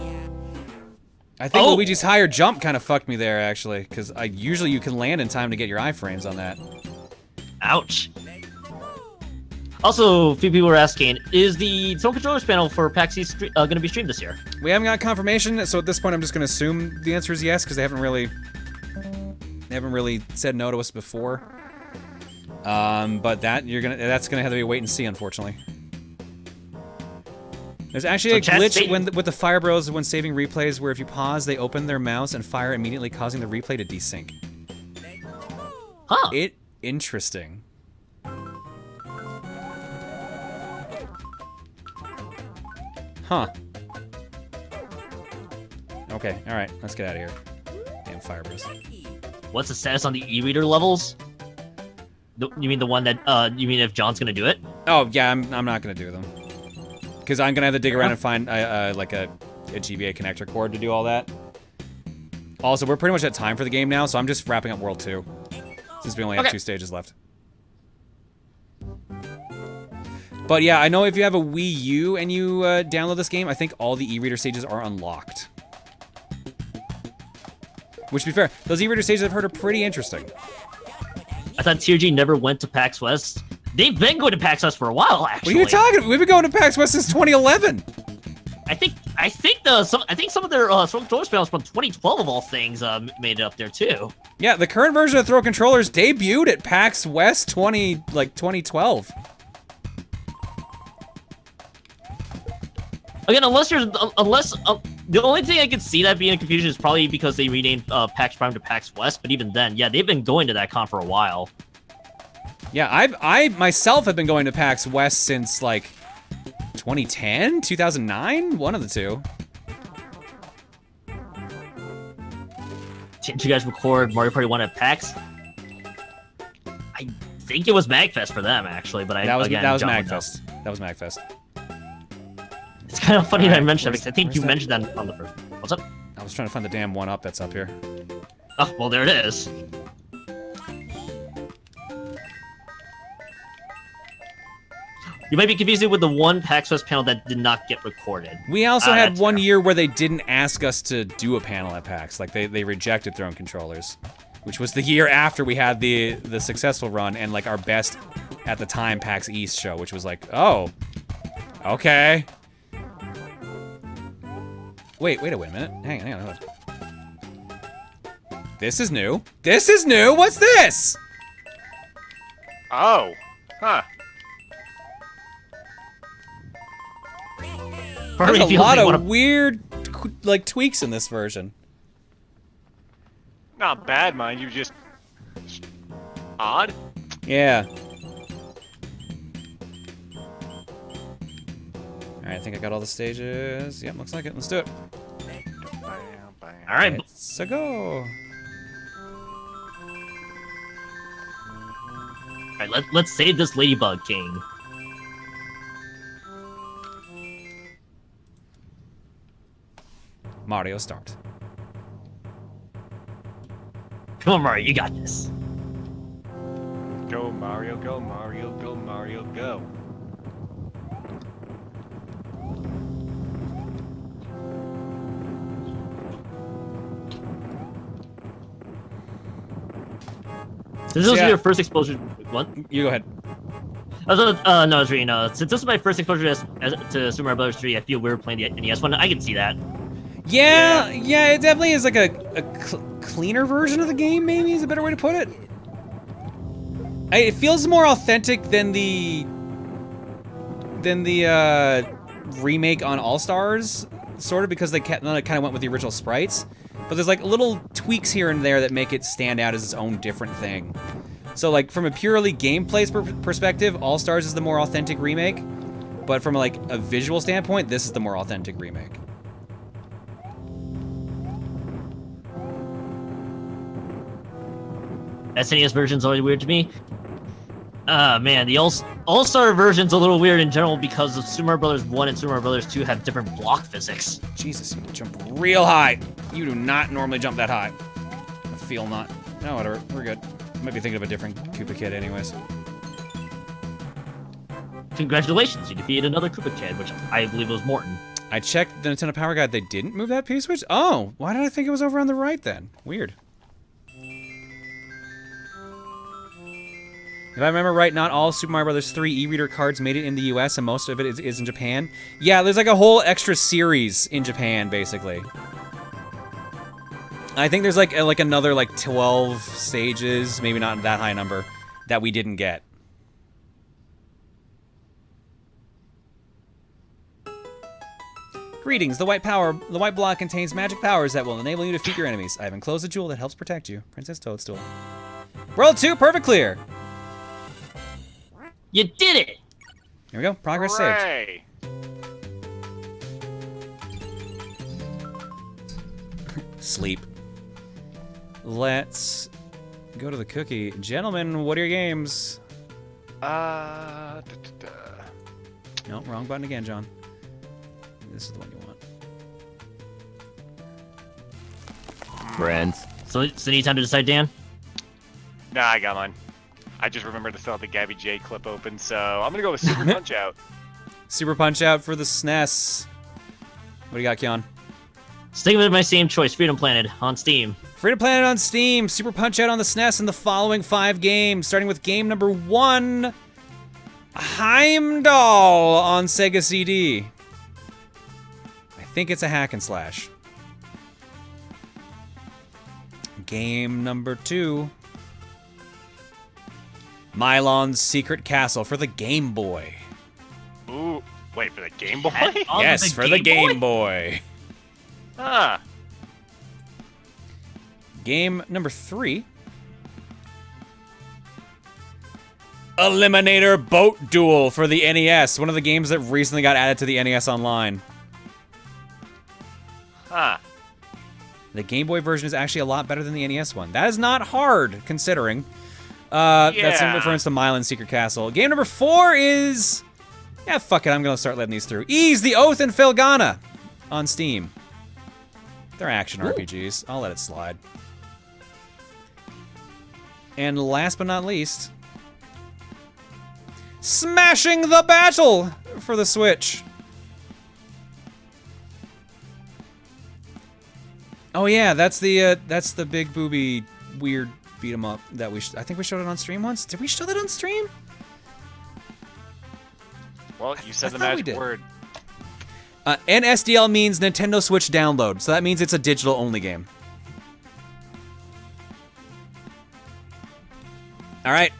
I think Luigi's higher jump kind of fucked me there, actually, because usually you can land in time to get your iframes on that.
Ouch. Also, a few people were asking, is the Zone Controllers panel for PAX East going to be streamed this year?
We haven't got confirmation, so at this point I'm just going to assume the answer is yes, because they haven't really said no to us before. But that's gonna have to be a wait and see, unfortunately. There's actually a glitch with the Fire Bros when saving replays where if you pause, they open their mouse and fire immediately, causing the replay to desync.
Huh.
Interesting. Huh. Okay, alright, let's get out of here. Damn Fire Bros.
What's the status on the e-reader levels? You mean the one that, you mean if John's gonna do it?
Oh, yeah, I'm not gonna do them. Because I'm gonna have to dig around and find like a GBA connector cord to do all that. Also, we're pretty much at time for the game now, so I'm just wrapping up World 2. Since we only have 2 stages left. But yeah, I know if you have a Wii U and you download this game, I think all the e-reader stages are unlocked. Which, to be fair, those e-reader stages I've heard are pretty interesting.
I thought TOG never went to PAX West. They've been going to PAX West for a while, actually.
What are you talking about? We've been going to PAX West since 2011.
I think some of their Throw Controllers panels from 2012 of all things made it up there too.
Yeah, the current version of Throw Controllers debuted at PAX West 2012.
Again, the only thing I could see that being a confusion is probably because they renamed PAX Prime to PAX West. But even then, yeah, they've been going to that con for a while.
Yeah, I myself have been going to PAX West since, like, 2010? 2009? One of the two.
Didn't you guys record Mario Party 1 at PAX? I think it was MagFest for them, actually, but
that was MagFest. That was MagFest.
It's kind of funny that I mentioned that because I think you mentioned that on the first. What's up?
I was trying to find the damn one-up that's up here.
Oh, well, there it is. You might be confusing with the one PAX West panel that did not get recorded.
We also had
that's
one
fair.
year where they didn't ask us to do a panel at PAX. Like they rejected throwing controllers, which was the year after we had the successful run and like our best at the time PAX East show, which was like, oh, okay. Wait a minute. Hang on. This is new. This is new. What's this?
Oh. Huh.
Part of
There's
me
a
feels
lot
they
of
wanna-
weird like tweaks in this version.
Not bad, mind you, just odd.
Yeah. Alright, I think I got all the stages. Yep, looks like it. Let's do it.
All right,
Let's go.
all right, let's save this Ladybug King.
Mario start.
Come on, Mario, you got this.
Go Mario, go Mario, go Mario, go.
Since this was
Yeah.
your first exposure, what?
You go ahead.
No, it's really no. Since this was my first exposure to Super Mario Bros. 3, I feel weird playing the NES one. I can see that.
Yeah, it definitely is like a cleaner version of the game, maybe is a better way to put it. It feels more authentic than the remake on All Stars, sort of, because they kind of went with the original sprites. But there's like little tweaks here and there that make it stand out as its own different thing. So like from a purely gameplay perspective, All Stars is the more authentic remake. But from like a visual standpoint, this is the more authentic remake.
SNES version's always weird to me. Man, the All-Star version's a little weird in general because of Super Mario Bros. 1 and Super Mario Bros. 2 have different block physics.
Jesus, you jump real high. You do not normally jump that high. I feel not. No, whatever. We're good. Might be thinking of a different Koopa Kid anyways.
Congratulations, you defeated another Koopa Kid, which I believe was Morton.
I checked the Nintendo Power Guide. They didn't move that P-switch? Oh, why did I think it was over on the right then? Weird. If I remember right, not all Super Mario Bros. 3 e-reader cards made it in the US, and most of it is in Japan. Yeah, there's like a whole extra series in Japan, basically. I think there's like another like 12 stages, maybe not that high number, that we didn't get. Greetings, the white block contains magic powers that will enable you to defeat your enemies. I have enclosed a jewel that helps protect you. Princess Toadstool. World 2, perfect clear!
You did it!
Here we go, progress saved.
Hooray!
Sleep. Let's go to the cookie. Gentlemen, what are your games? No, wrong button again, John. This is the one you want.
Friends.
So any time to decide, Dan?
Nah, I got mine. I just remembered to still have the Gabby J clip open, so I'm gonna go with Super Punch Out.
Super Punch Out for the SNES. What do you got, Kyon?
Sticking with my same choice, Freedom Planet on Steam.
Freedom Planet on Steam, Super Punch Out on the SNES, and the following 5 games, starting with game number 1, Heimdall on Sega CD. I think it's a hack and slash. Game number 2, Mylon's Secret Castle for the Game Boy.
Ooh, wait, for the Game Boy?
Yes, for the Game Boy.
Ah,
Game number 3, Eliminator Boat Duel for the NES, one of the games that recently got added to the NES Online.
huh.
The Game Boy version is actually a lot better than the NES one. That is not hard, considering. That's in reference to Mylon's Secret Castle. Game number 4 is... Yeah, fuck it, I'm gonna start letting these through. Ease the Oath and Felghana on Steam. They're action RPGs. I'll let it slide. And last but not least, Smashing the Battle for the Switch. Oh yeah, that's the big booby weird beat 'em up that I think we showed it on stream once. Did we show that on stream?
Well, you said
I
the
thought we
magic
did.
word.
NSDL means Nintendo Switch Download, so that means it's a digital-only game. All right,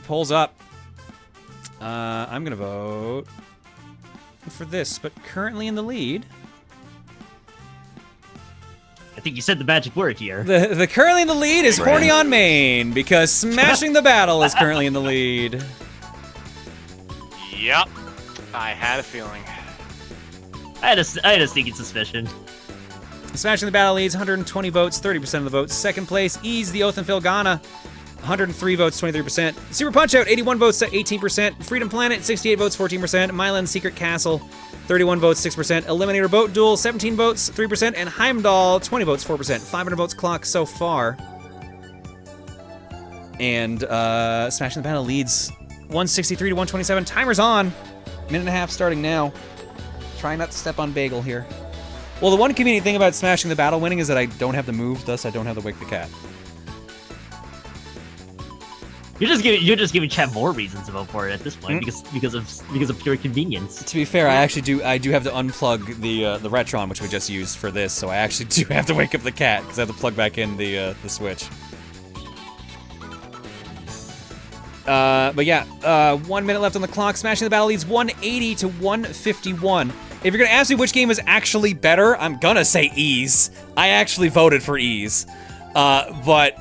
polls up. I'm gonna vote for this, but currently in the lead.
I think you said the magic word here.
The currently in the lead is Horny on Main, because Smashing the Battle is currently in the lead.
Yep. I had a feeling.
I had a sneaking suspicion.
Smashing the Battle leads 120 votes, 30% of the votes. Second place, Ease the Oath and Felghana, 103 votes, 23%. Super Punch-Out, 81 votes, 18%. Freedom Planet, 68 votes, 14%. Myland Secret Castle, 31 votes, 6%. Eliminator Boat Duel, 17 votes, 3%. And Heimdall, 20 votes, 4%. 500 votes clock so far. And Smashing the Battle leads 163 to 127. Timer's on. Minute and a half starting now. Trying not to step on Bagel here. Well, the one convenient thing about Smashing the Battle winning is that I don't have to move, thus I don't have to wake the cat.
You're just giving chat more reasons to vote for it at this point because of pure convenience.
To be fair, I do have to unplug the Retron, which we just used for this, so I actually do have to wake up the cat because I have to plug back in the Switch. But yeah, 1 minute left on the clock. Smashing the Battle leads 180 to 151. If you're gonna ask me which game is actually better, I'm gonna say Ease. I actually voted for Ease, but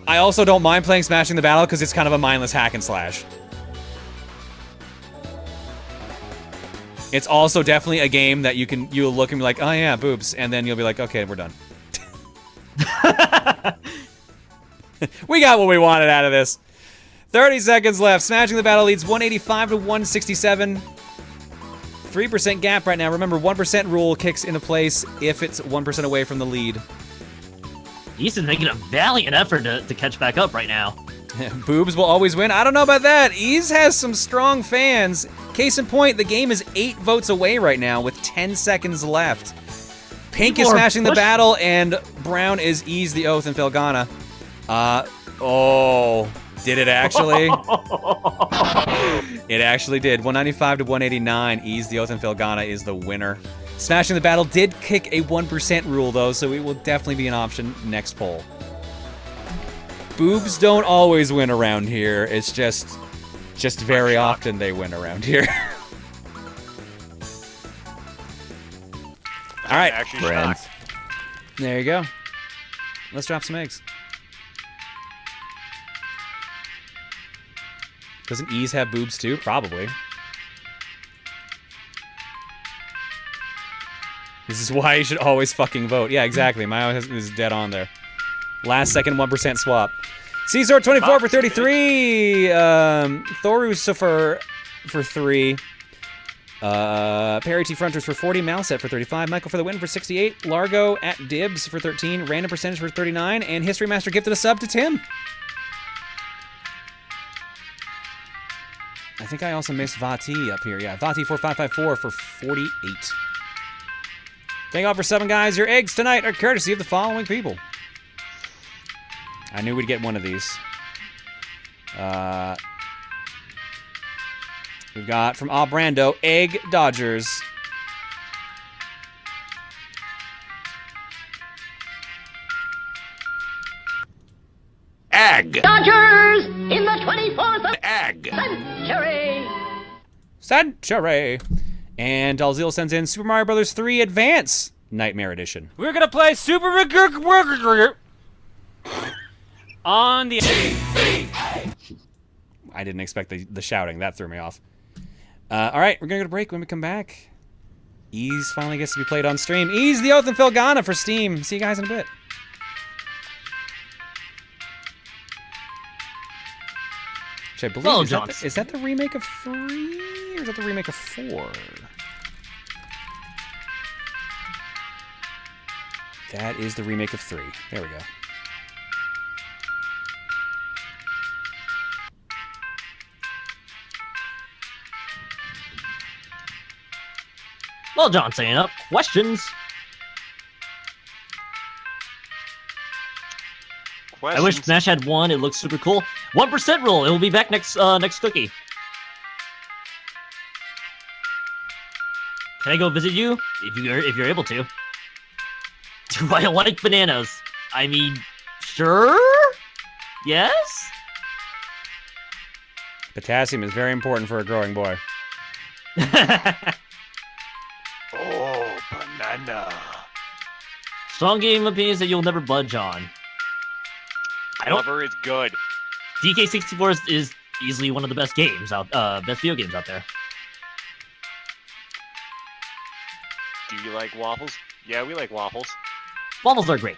I also don't mind playing Smashing the Battle because it's kind of a mindless hack and slash. It's also definitely a game that you'll look and be like, oh yeah, boobs, and then you'll be like, okay, we're done. We got what we wanted out of this. 30 seconds left. Smashing the Battle leads 185 to 167. 3% gap right now. Remember, 1% rule kicks into place if it's 1% away from the lead.
East is making a valiant effort to catch back up right now.
Boobs will always win. I don't know about that. Ease has some strong fans. Case in point, the game is 8 votes away right now with 10 seconds left. Pink is Smashing the Battle, and brown is Ease the Oath and Felghana. Oh, did it actually? It actually did. 195 to 189. Ease the Oath and Felghana is the winner. Smashing the Battle did kick a 1% rule, though, so it will definitely be an option next poll. Boobs don't always win around here. It's just very often they win around here. All right.
Actually shocked.
There you go. Let's drop some eggs. Doesn't Ease have boobs too? Probably. This is why you should always fucking vote. Yeah, exactly. My is dead on there. Last second 1% swap. Caesar 24 for 33. Thorus for 3. Perry T. Fronters for 40. Mouset for 35. Michael for the win for 68. Largo at Dibs for 13. Random Percentage for 39. And History Master gifted a sub to Tim. I think I also missed Vati up here. Yeah, Vati 4554 for 48. Thank you all for subbing, guys. Your eggs tonight are courtesy of the following people. I knew we'd get one of these. We've got from Brando, Egg Dodgers.
Egg.
Dodgers in the 24th
Egg.
Century. And Dalzil sends in Super Mario Bros. 3 Advance Nightmare Edition. We're gonna play Super on the. I didn't expect the shouting. That threw me off. All right, we're gonna go to break. When we come back, Ease finally gets to be played on stream. Ease the Oath and Felghana for Steam. See you guys in a bit. Which I believe is that the remake of 3, or is that the remake of 4? That is the remake of 3. There we go.
Well, John, saying up questions. I wish Smash had one. It looks super cool. 1% rule. It will be back next cookie. Can I go visit you if you're able to? Do I like bananas? I mean, sure. Yes.
Potassium is very important for a growing boy.
Oh, banana.
Strong game opinions that you'll never budge on.
However, it's good.
DK64 is easily one of the best games best video games out there.
Do you like waffles? Yeah, we like waffles.
Waffles are great.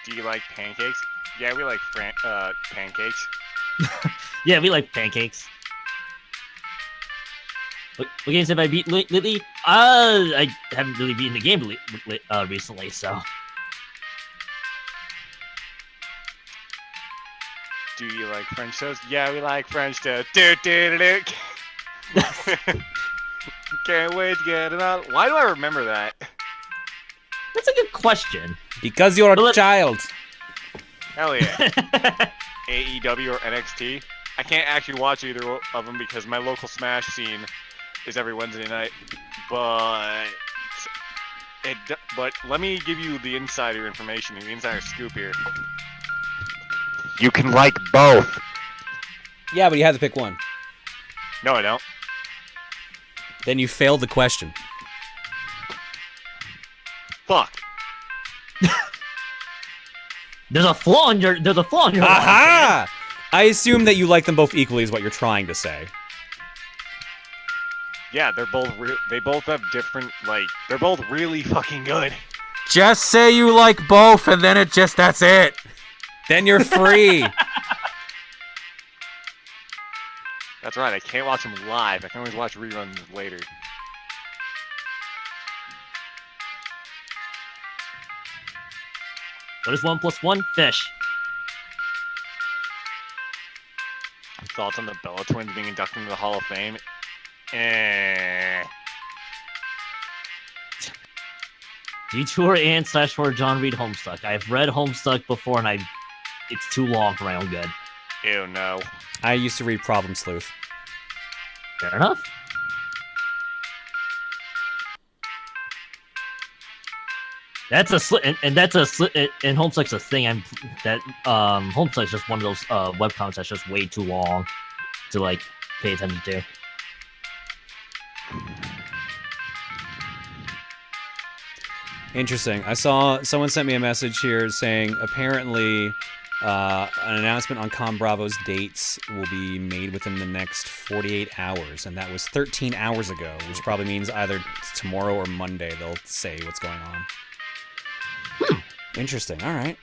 Do you like pancakes? Yeah, we like pancakes.
Yeah, we like pancakes. What games have I beat lately? I haven't really beaten the game recently, so.
Do you like French toast? Yeah, we like French toast. Do do do do. Can't wait to get it out. Why do I remember that?
That's a good question.
Because you're a child.
Hell yeah. AEW or NXT? I can't actually watch either of them because my local Smash scene is every Wednesday night. But let me give you the insider information, the insider scoop here. You can like both.
Yeah, but you have to pick one.
No, I don't.
Then you failed the question.
Fuck.
There's a flaw in your
Aha! I assume that you like them both equally is what you're trying to say.
Yeah, they both have different, they're both really fucking good.
Just say you like both and then that's it. Then you're free.
That's right, I can't watch them live. I can always watch reruns later.
What is 1 + 1? Fish.
Thoughts on the Bella twins being inducted into the Hall of Fame?
Detour and /for John Reed Homestuck. I've read Homestuck before and it's too long for my own good.
Ew, no.
I used to read Problem Sleuth.
Fair enough. That's a slit, and that's a slit, and Homestuck's a thing. Homestuck's just one of those webcomics that's just way too long to pay attention to.
Interesting. I saw someone sent me a message here saying apparently an announcement on Com Bravo's dates will be made within the next 48 hours, and that was 13 hours ago, which probably means either tomorrow or Monday they'll say what's going on. Interesting. All right.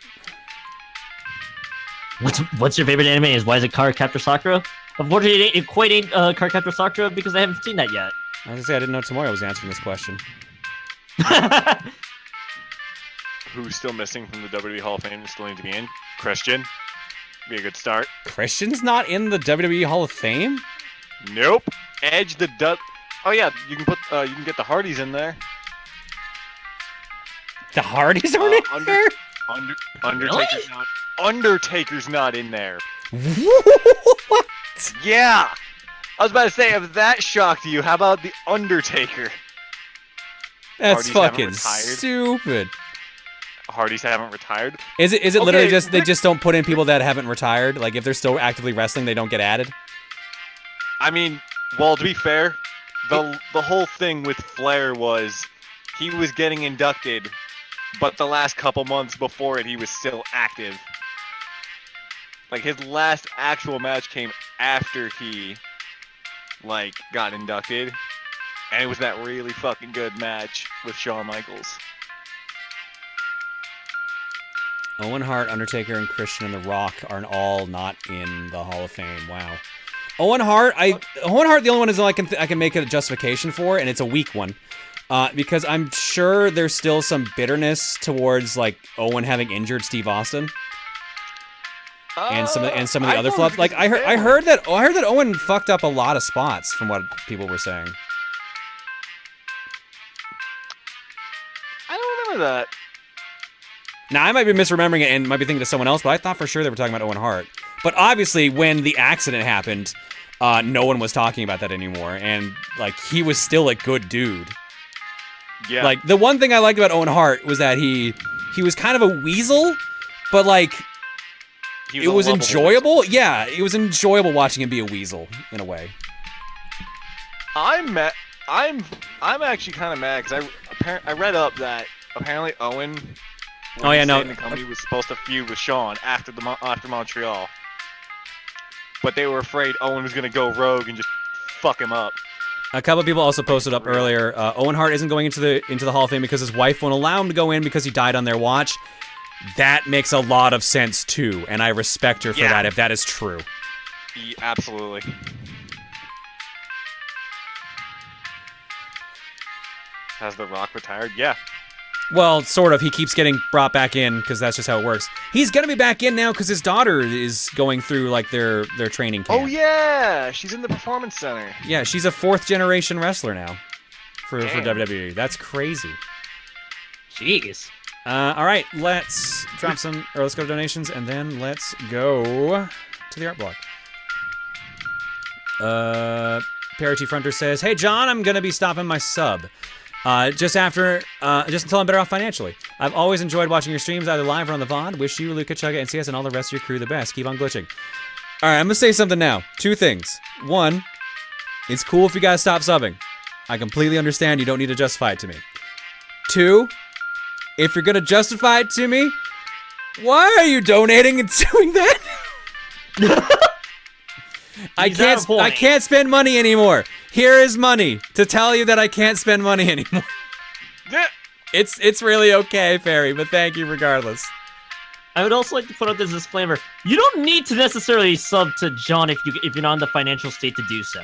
What's your favorite anime? Why is it Card Captor Sakura? Unfortunately, it quite ain't Card Captor Sakura because I haven't seen that yet.
I was gonna say I didn't know Tomorrow was answering this question.
Who's still missing from the WWE Hall of Fame and still need to be in? Christian. Be a good start.
Christian's not in the WWE Hall of Fame?
Nope. Edge Oh yeah, you can get the Hardys in there.
The Hardys aren't in there?
Undertaker's not in there.
What?
Yeah. I was about to say, if that shocked you, how about the Undertaker?
That's
Hardys
fucking stupid.
Hardys haven't retired.
Is it literally just they just don't put in people that haven't retired? Like if they're still actively wrestling, they don't get added?
I mean, well, to be fair, the whole thing with Flair was he was getting inducted, but the last couple months before it, he was still active. Like his last actual match came after he got inducted, and it was that really fucking good match with Shawn Michaels.
Owen Hart, Undertaker, and Christian and The Rock are all not in the Hall of Fame. Wow. Owen Hart, the only one is I can make a justification for, and it's a weak one, because I'm sure there's still some bitterness towards Owen having injured Steve Austin. and some of the
I
other
thought it
flub.
was
Like
because of
I
the
heard that Owen fucked up a lot of spots from what people were saying.
I don't remember that.
Now I might be misremembering it and might be thinking of someone else, but I thought for sure they were talking about Owen Hart. But obviously, when the accident happened, no one was talking about that anymore, and like he was still a good dude.
Yeah.
Like the one thing I liked about Owen Hart was that he was kind of a weasel, but like it was enjoyable. Yeah, it was enjoyable watching him be a weasel in a way.
I'm actually kind of mad because I read up that apparently Owen.
Oh yeah, no.
The company was supposed to feud with Sean after Montreal, but they were afraid Owen was gonna go rogue and just fuck him up.
A couple of people also posted up earlier. Owen Hart isn't going into the Hall of Fame because his wife won't allow him to go in because he died on their watch. That makes a lot of sense too, and I respect her for that if that is true.
Yeah, absolutely. Has The Rock retired? Yeah.
Well, sort of. He keeps getting brought back in because that's just how it works. He's gonna be back in now because his daughter is going through like their training camp.
Oh yeah, she's in the Performance Center.
Yeah, she's a 4th generation wrestler now for
Damn.
WWE. That's crazy.
Jeez.
All right, let's drop some, or let's go to donations, and then let's go to the art block. Perry T. Fronter says, "Hey John, I'm gonna be stopping my sub. Just until I'm better off financially. I've always enjoyed watching your streams either live or on the VOD. Wish you, Luca, Chugga, and CS, and all the rest of your crew the best. Keep on glitching." All right, I'm gonna say something now. 2 things. 1, it's cool if you guys stop subbing. I completely understand you don't need to justify it to me. 2, if you're gonna justify it to me, why are you donating and doing that? I can't spend money anymore. Here is money to tell you that I can't spend money anymore.
Yeah.
It's really okay, Perry, but thank you regardless.
I would also like to put out this disclaimer: you don't need to necessarily sub to John if you're not in the financial state to do so.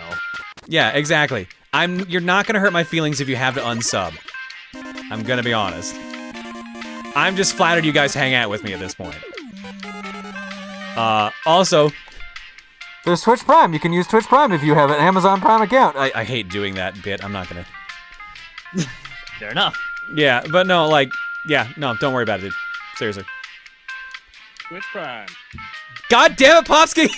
Yeah, exactly. You're not gonna hurt my feelings if you have to unsub. I'm gonna be honest. I'm just flattered you guys hang out with me at this point. Also, there's Twitch Prime. You can use Twitch Prime if you have an Amazon Prime account. I hate doing that bit. I'm not gonna.
Fair enough.
Yeah, but no, like, yeah, no, don't worry about it, dude. Seriously.
Twitch Prime.
God damn it, Popsky!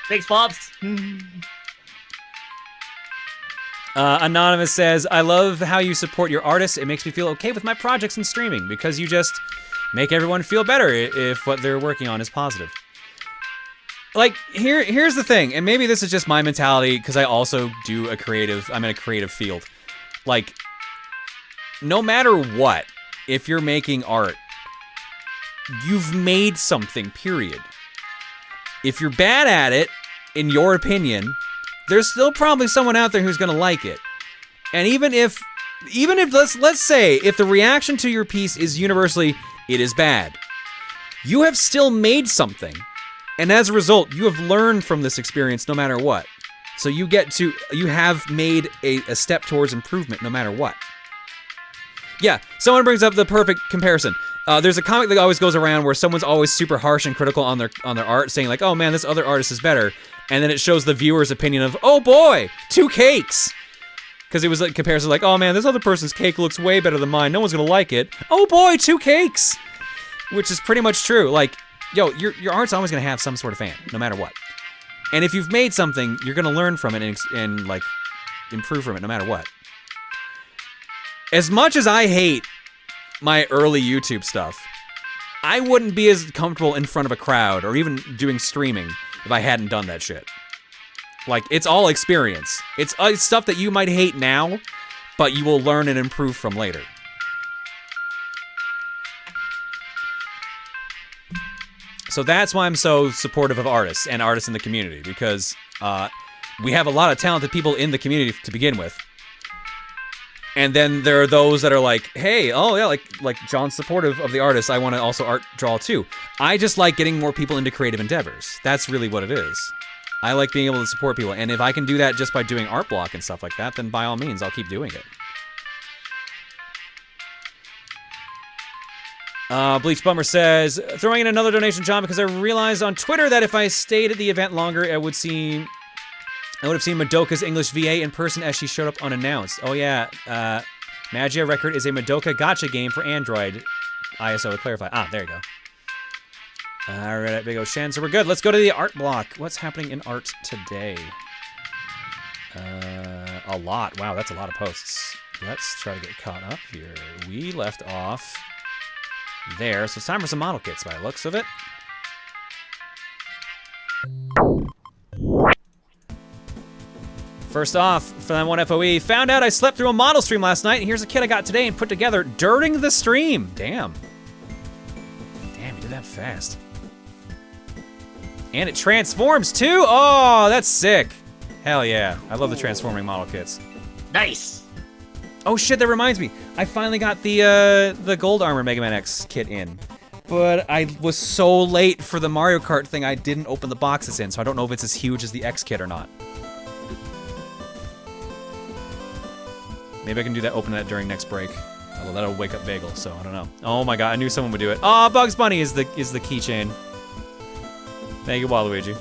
Thanks, Pops.
Anonymous says, "I love how you support your artists. It makes me feel okay with my projects and streaming because you just make everyone feel better if what they're working on is positive." Like, here's the thing, and maybe this is just my mentality because I also I'm in a creative field. Like, no matter what, if you're making art, you've made something, period. If you're bad at it, in your opinion, there's still probably someone out there who's gonna like it. And even if let's say if the reaction to your piece is universally, it is bad, you have still made something. And as a result, you have learned from this experience no matter what. So you have made a step towards improvement no matter what. Yeah, someone brings up the perfect comparison. There's a comic that always goes around where someone's always super harsh and critical on their art, saying like, "Oh man, this other artist is better," and then it shows the viewer's opinion of, "Oh boy, 2 cakes," because it was like comparison like, "Oh man, this other person's cake looks way better than mine. No one's gonna like it. Oh boy, 2 cakes," which is pretty much true. Like, yo, your art's always gonna have some sort of fan, no matter what. And if you've made something, you're gonna learn from it and like improve from it, no matter what. As much as I hate my early YouTube stuff, I wouldn't be as comfortable in front of a crowd or even doing streaming if I hadn't done that shit. Like, it's all experience. It's stuff that you might hate now, but you will learn and improve from later. So that's why I'm so supportive of artists and artists in the community, because we have a lot of talented people in the community to begin with. And then there are those that are like, "Hey, oh yeah, like John's supportive of the artist. I want to also art draw too." I just like getting more people into creative endeavors. That's really what it is. I like being able to support people, and if I can do that just by doing art block and stuff like that, then by all means, I'll keep doing it. Bleach Bummer says, throwing in another donation, John, because I realized on Twitter that if I stayed at the event longer, I would have seen Madoka's English VA in person as she showed up unannounced. Oh yeah, Magia Record is a Madoka gacha game for Android. ISO to clarify. Ah, there you go. Alright, Big O Shen. So we're good. Let's go to the art block. What's happening in art today? A lot. Wow, that's a lot of posts. Let's try to get caught up here. We left off there, so it's time for some model kits by the looks of it. First off, for that one FOE, found out I slept through a model stream last night, and here's a kit I got today and put together during the stream. Damn. Damn, you did that fast. And it transforms too? Oh, that's sick. Hell yeah. I love the transforming model kits.
Nice.
Oh shit, that reminds me. I finally got the Gold Armor Mega Man X kit in. But I was so late for the Mario Kart thing, I didn't open the box it's in, so I don't know if it's as huge as the X kit or not. Maybe I can do that, open that during next break. Although that'll wake up Bagel, so I don't know. Oh my god, I knew someone would do it. Oh, Bugs Bunny is the keychain. Thank you, Waluigi.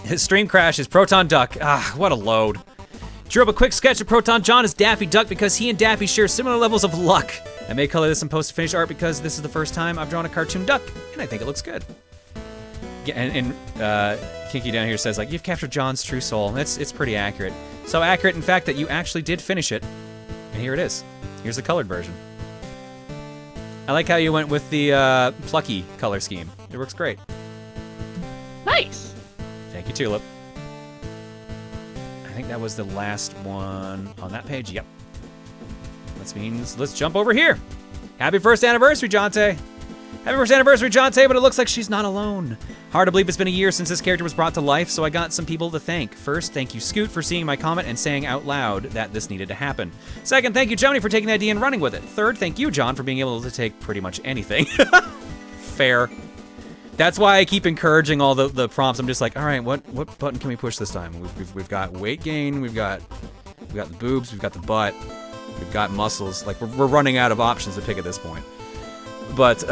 His stream crashes. Proton Duck. Ah, what a load. Drew up a quick sketch of Proton John as Daffy Duck because he and Daffy share similar levels of luck. I may color this and post finished art because this is the first time I've drawn a cartoon duck, and I think it looks good. Yeah, and Kinky down here says, like, you've captured John's true soul. It's pretty accurate. So accurate, in fact, that you actually did finish it. And here it is. Here's the colored version. I like how you went with the plucky color scheme. It works great.
Nice.
Thank you, Tulip. I think that was the last one on that page. Yep. That means let's jump over here. Happy first anniversary, Jonte. Happy first anniversary, Jonte, but it looks like she's not alone. Hard to believe it's been a year since this character was brought to life, so I got some people to thank. First, thank you, Scoot, for seeing my comment and saying out loud that this needed to happen. Second, thank you, Joni, for taking the idea and running with it. Third, thank you, John, for being able to take pretty much anything. Fair. That's why I keep encouraging all the prompts. I'm just like, all right, what button can we push this time? We've got weight gain, we've got the boobs, we've got the butt, we've got muscles. Like, we're running out of options to pick at this point. But,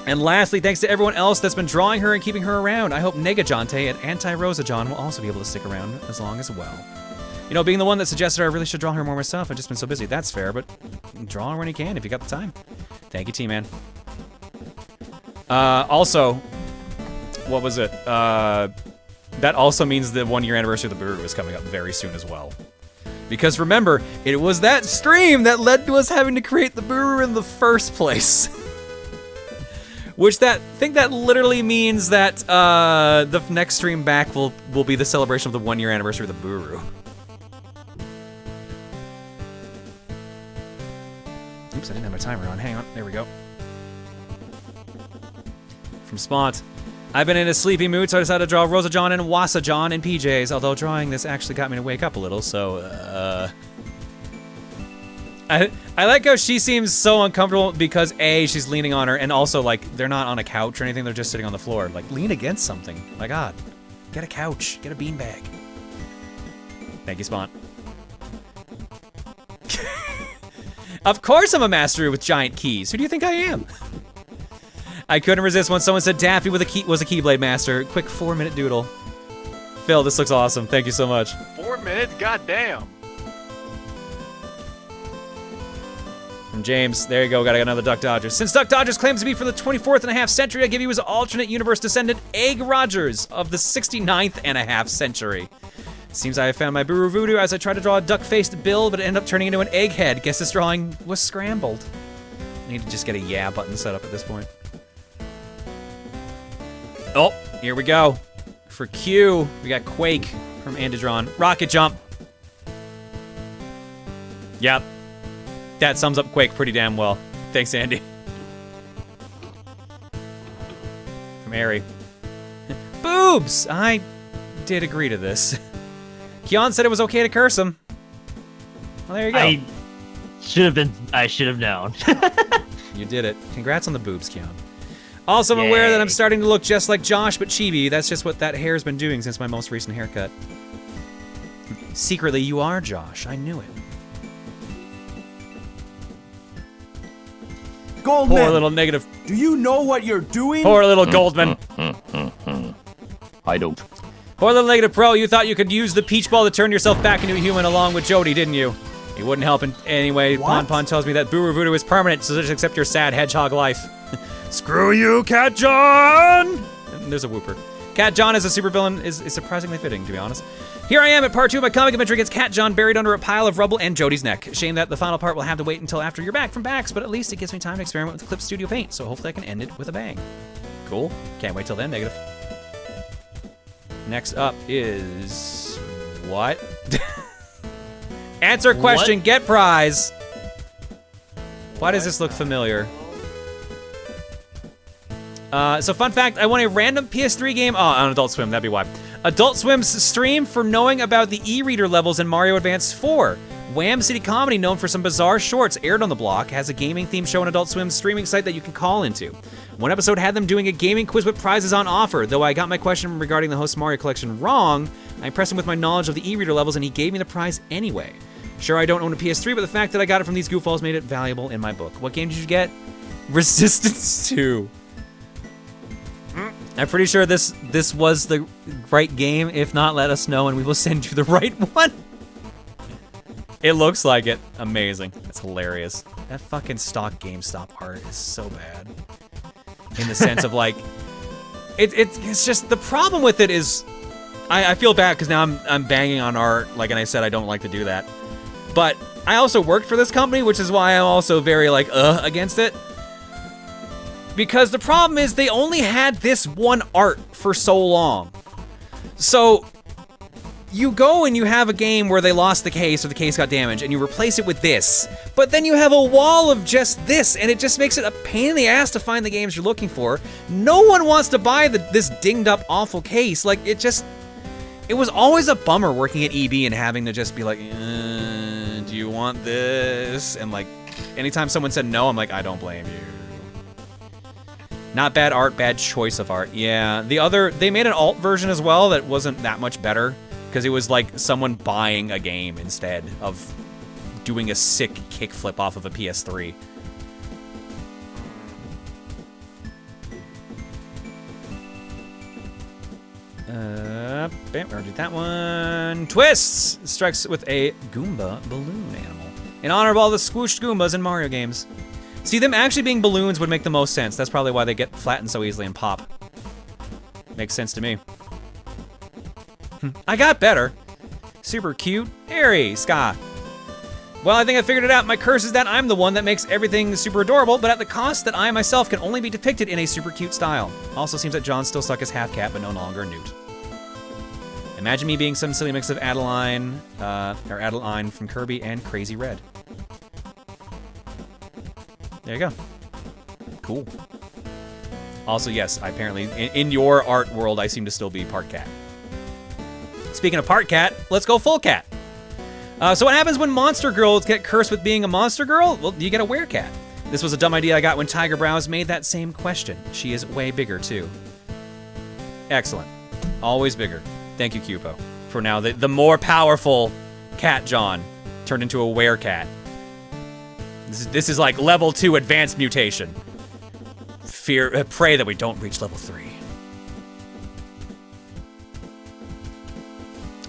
and lastly, thanks to everyone else that's been drawing her and keeping her around. I hope Negajonte and Anti-Rosa John will also be able to stick around as long as well. You know, being the one that suggested I really should draw her more myself, I've just been so busy. That's fair, but draw her when you can if you got the time. Thank you, T-Man. Also, what was it? That also means the 1 year anniversary of the Buru is coming up very soon as well. Because remember, it was that stream that led to us having to create the Buru in the first place. Which I think that literally means that the next stream back will be the celebration of the 1 year anniversary of the Buru. Oops, I didn't have my timer on. Hang on, there we go. From Spont. I've been in a sleepy mood, so I decided to draw Rosa John and Wasa John in PJs, although drawing this actually got me to wake up a little, so, I like how she seems so uncomfortable because, A, she's leaning on her, and also, like, they're not on a couch or anything, they're just sitting on the floor. Like, lean against something. My god. Get a couch. Get a beanbag. Thank you, Spont. Of course I'm a master with giant keys. Who do you think I am? I couldn't resist when someone said Daffy was a Keyblade master. Quick 4-minute doodle. Phil, this looks awesome. Thank you so much.
4 minutes? Goddamn.
From James, there you go, got another Duck Dodgers. Since Duck Dodgers claims to be from the 24th and a half century, I give you his alternate universe descendant, Egg Rogers, of the 69th and a half century. Seems I have found my Buru Voodoo as I tried to draw a duck-faced Bill, but it ended up turning into an egghead. Guess this drawing was scrambled. I need to just get a yeah button set up at this point. Oh, here we go. For Q, we got Quake from Andidron. Rocket Jump. Yep. That sums up Quake pretty damn well. Thanks, Andy. From Ari. Boobs! I did agree to this. Kyon said it was okay to curse him. Well, there you go.
I should have known.
You did it. Congrats on the boobs, Kyon. Also, I'm
Yay.
aware that I'm starting to look just like Josh, but chibi. That's just what that hair's been doing since my most recent haircut. Secretly, you are Josh. I knew it.
Goldman!
Poor little negative.
Do you know what you're doing?
Poor little Goldman.
I don't.
Poor little negative pro, you thought you could use the peach ball to turn yourself back into a human along with Jody, didn't you? It wouldn't help in anyway. Pon Pon tells me that Buru Voodoo is permanent, so just accept your sad hedgehog life. Screw you, Cat John! And there's a whooper. Cat John as a supervillain is surprisingly fitting, to be honest. Here I am at part 2 of my comic adventure against Cat John, buried under a pile of rubble and Jody's neck. Shame that the final part will have to wait until after you're back from PAX, but at least it gives me time to experiment with Clip Studio Paint, so hopefully I can end it with a bang. Cool. Can't wait till then, negative. Next up is... what? Answer question, get prize! Why does this look familiar? So fun fact, I won a random PS3 game, on Adult Swim, that'd be why. Adult Swim's stream for knowing about the e-reader levels in Mario Advance 4. Wham City Comedy, known for some bizarre shorts aired on the block, has a gaming-themed show on Adult Swim's streaming site that you can call into. One episode had them doing a gaming quiz with prizes on offer, though I got my question regarding the host Mario Collection wrong. I impressed him with my knowledge of the e-reader levels and he gave me the prize anyway. Sure, I don't own a PS3, but the fact that I got it from these goofballs made it valuable in my book. What game did you get? Resistance 2. I'm pretty sure this was the right game. If not, let us know and we will send you the right one. It looks like it. Amazing. That's hilarious. That fucking stock GameStop art is so bad. In the sense of like, it's just, the problem with it is, I feel bad because now I'm banging on art, like, and I said I don't like to do that. But I also worked for this company, which is why I'm also very like, against it. Because the problem is they only had this one art for so long. So you go and you have a game where they lost the case or the case got damaged and you replace it with this, but then you have a wall of just this and it just makes it a pain in the ass to find the games you're looking for. No one wants to buy this dinged up awful case. Like it was always a bummer working at EB and having to just be like, do you want this? And like, anytime someone said no, I'm like, I don't blame you. Not bad art, bad choice of art. Yeah, they made an alt version as well that wasn't that much better because it was like someone buying a game instead of doing a sick kickflip off of a PS3. Bam, we already did that one. Twists strikes with a Goomba balloon animal in honor of all the squooshed Goombas in Mario games. See, them actually being balloons would make the most sense. That's probably why they get flattened so easily and pop. Makes sense to me. I got better. Super cute. Airy, Ska. Well, I think I figured it out. My curse is that I'm the one that makes everything super adorable, but at the cost that I myself can only be depicted in a super cute style. Also seems that John's still stuck as half cat, but no longer a newt. Imagine me being some silly mix of Adeline from Kirby and Crazy Red. There you go. Cool. Also, yes, I apparently, in your art world, I seem to still be part cat. Speaking of part cat, let's go full cat. So what happens when monster girls get cursed with being a monster girl? Well, you get a werecat. This was a dumb idea I got when Tiger Brows made that same question. She is way bigger, too. Excellent. Always bigger. Thank you, Cupo. For now, the more powerful Cat John turned into a werecat. This is like level 2 advanced mutation. Pray that we don't reach level 3.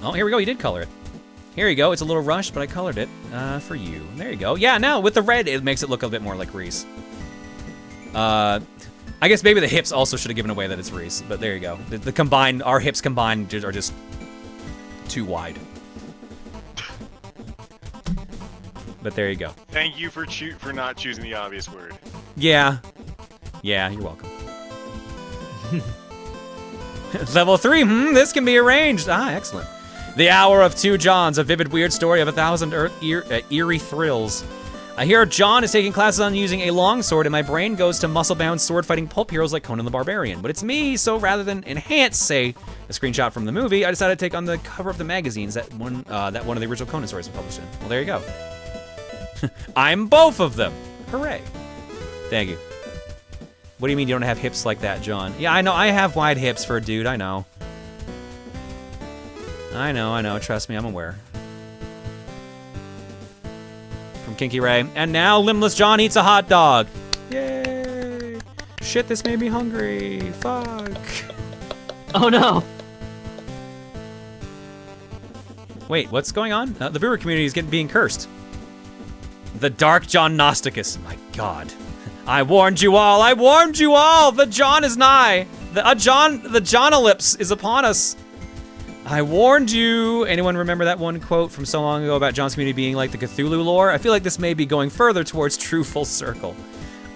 Oh, here we go. You did color it. Here you go. It's a little rushed, but I colored it for you. There you go. Yeah, now with the red, it makes it look a bit more like Reese. I guess maybe the hips also should have given away that it's Reese, but there you go. The combined, our hips combined are just too wide. But there you go.
Thank you for not choosing the obvious word.
Yeah. Yeah, you're welcome. Level 3, this can be arranged. Ah, excellent. The Hour of Two Johns, a vivid, weird story of 1,000 eerie thrills. I hear John is taking classes on using a longsword, and my brain goes to muscle-bound sword-fighting pulp heroes like Conan the Barbarian. But it's me, so rather than enhance, say, a screenshot from the movie, I decided to take on the cover of the magazines that one of the original Conan stories was published in. Well, there you go. I'm both of them. Hooray. Thank you. What do you mean you don't have hips like that, John? Yeah, I know. I have wide hips for a dude. I know. I know. Trust me, I'm aware. From Kinky Ray. And now Limbless John eats a hot dog. Yay. Shit, this made me hungry. Fuck.
Oh no!
Wait, what's going on? The brewer community is being cursed. The Dark John Gnosticus. My God. I warned you all. I warned you all. The John is nigh. The Johnalypse is upon us. I warned you. Anyone remember that one quote from so long ago about John's community being like the Cthulhu lore? I feel like this may be going further towards true full circle.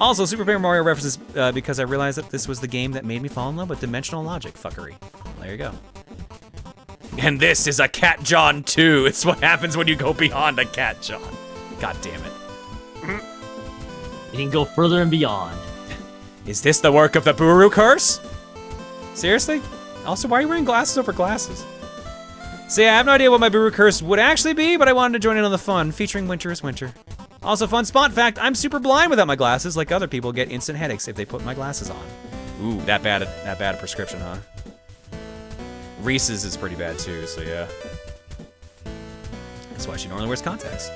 Also, Super Paper Mario references because I realized that this was the game that made me fall in love with dimensional logic fuckery. Well, there you go. And this is a Cat John 2. It's what happens when you go beyond a Cat John. God damn it.
You can go further and beyond.
Is this the work of the Buru curse? Seriously? Also, why are you wearing glasses over glasses? See, I have no idea what my Buru curse would actually be, but I wanted to join in on the fun, featuring Winter is Winter. Also, fun spot fact, I'm super blind without my glasses, like other people get instant headaches if they put my glasses on. Ooh, that bad a prescription, huh? Reese's is pretty bad too, so yeah. That's why she normally wears contacts.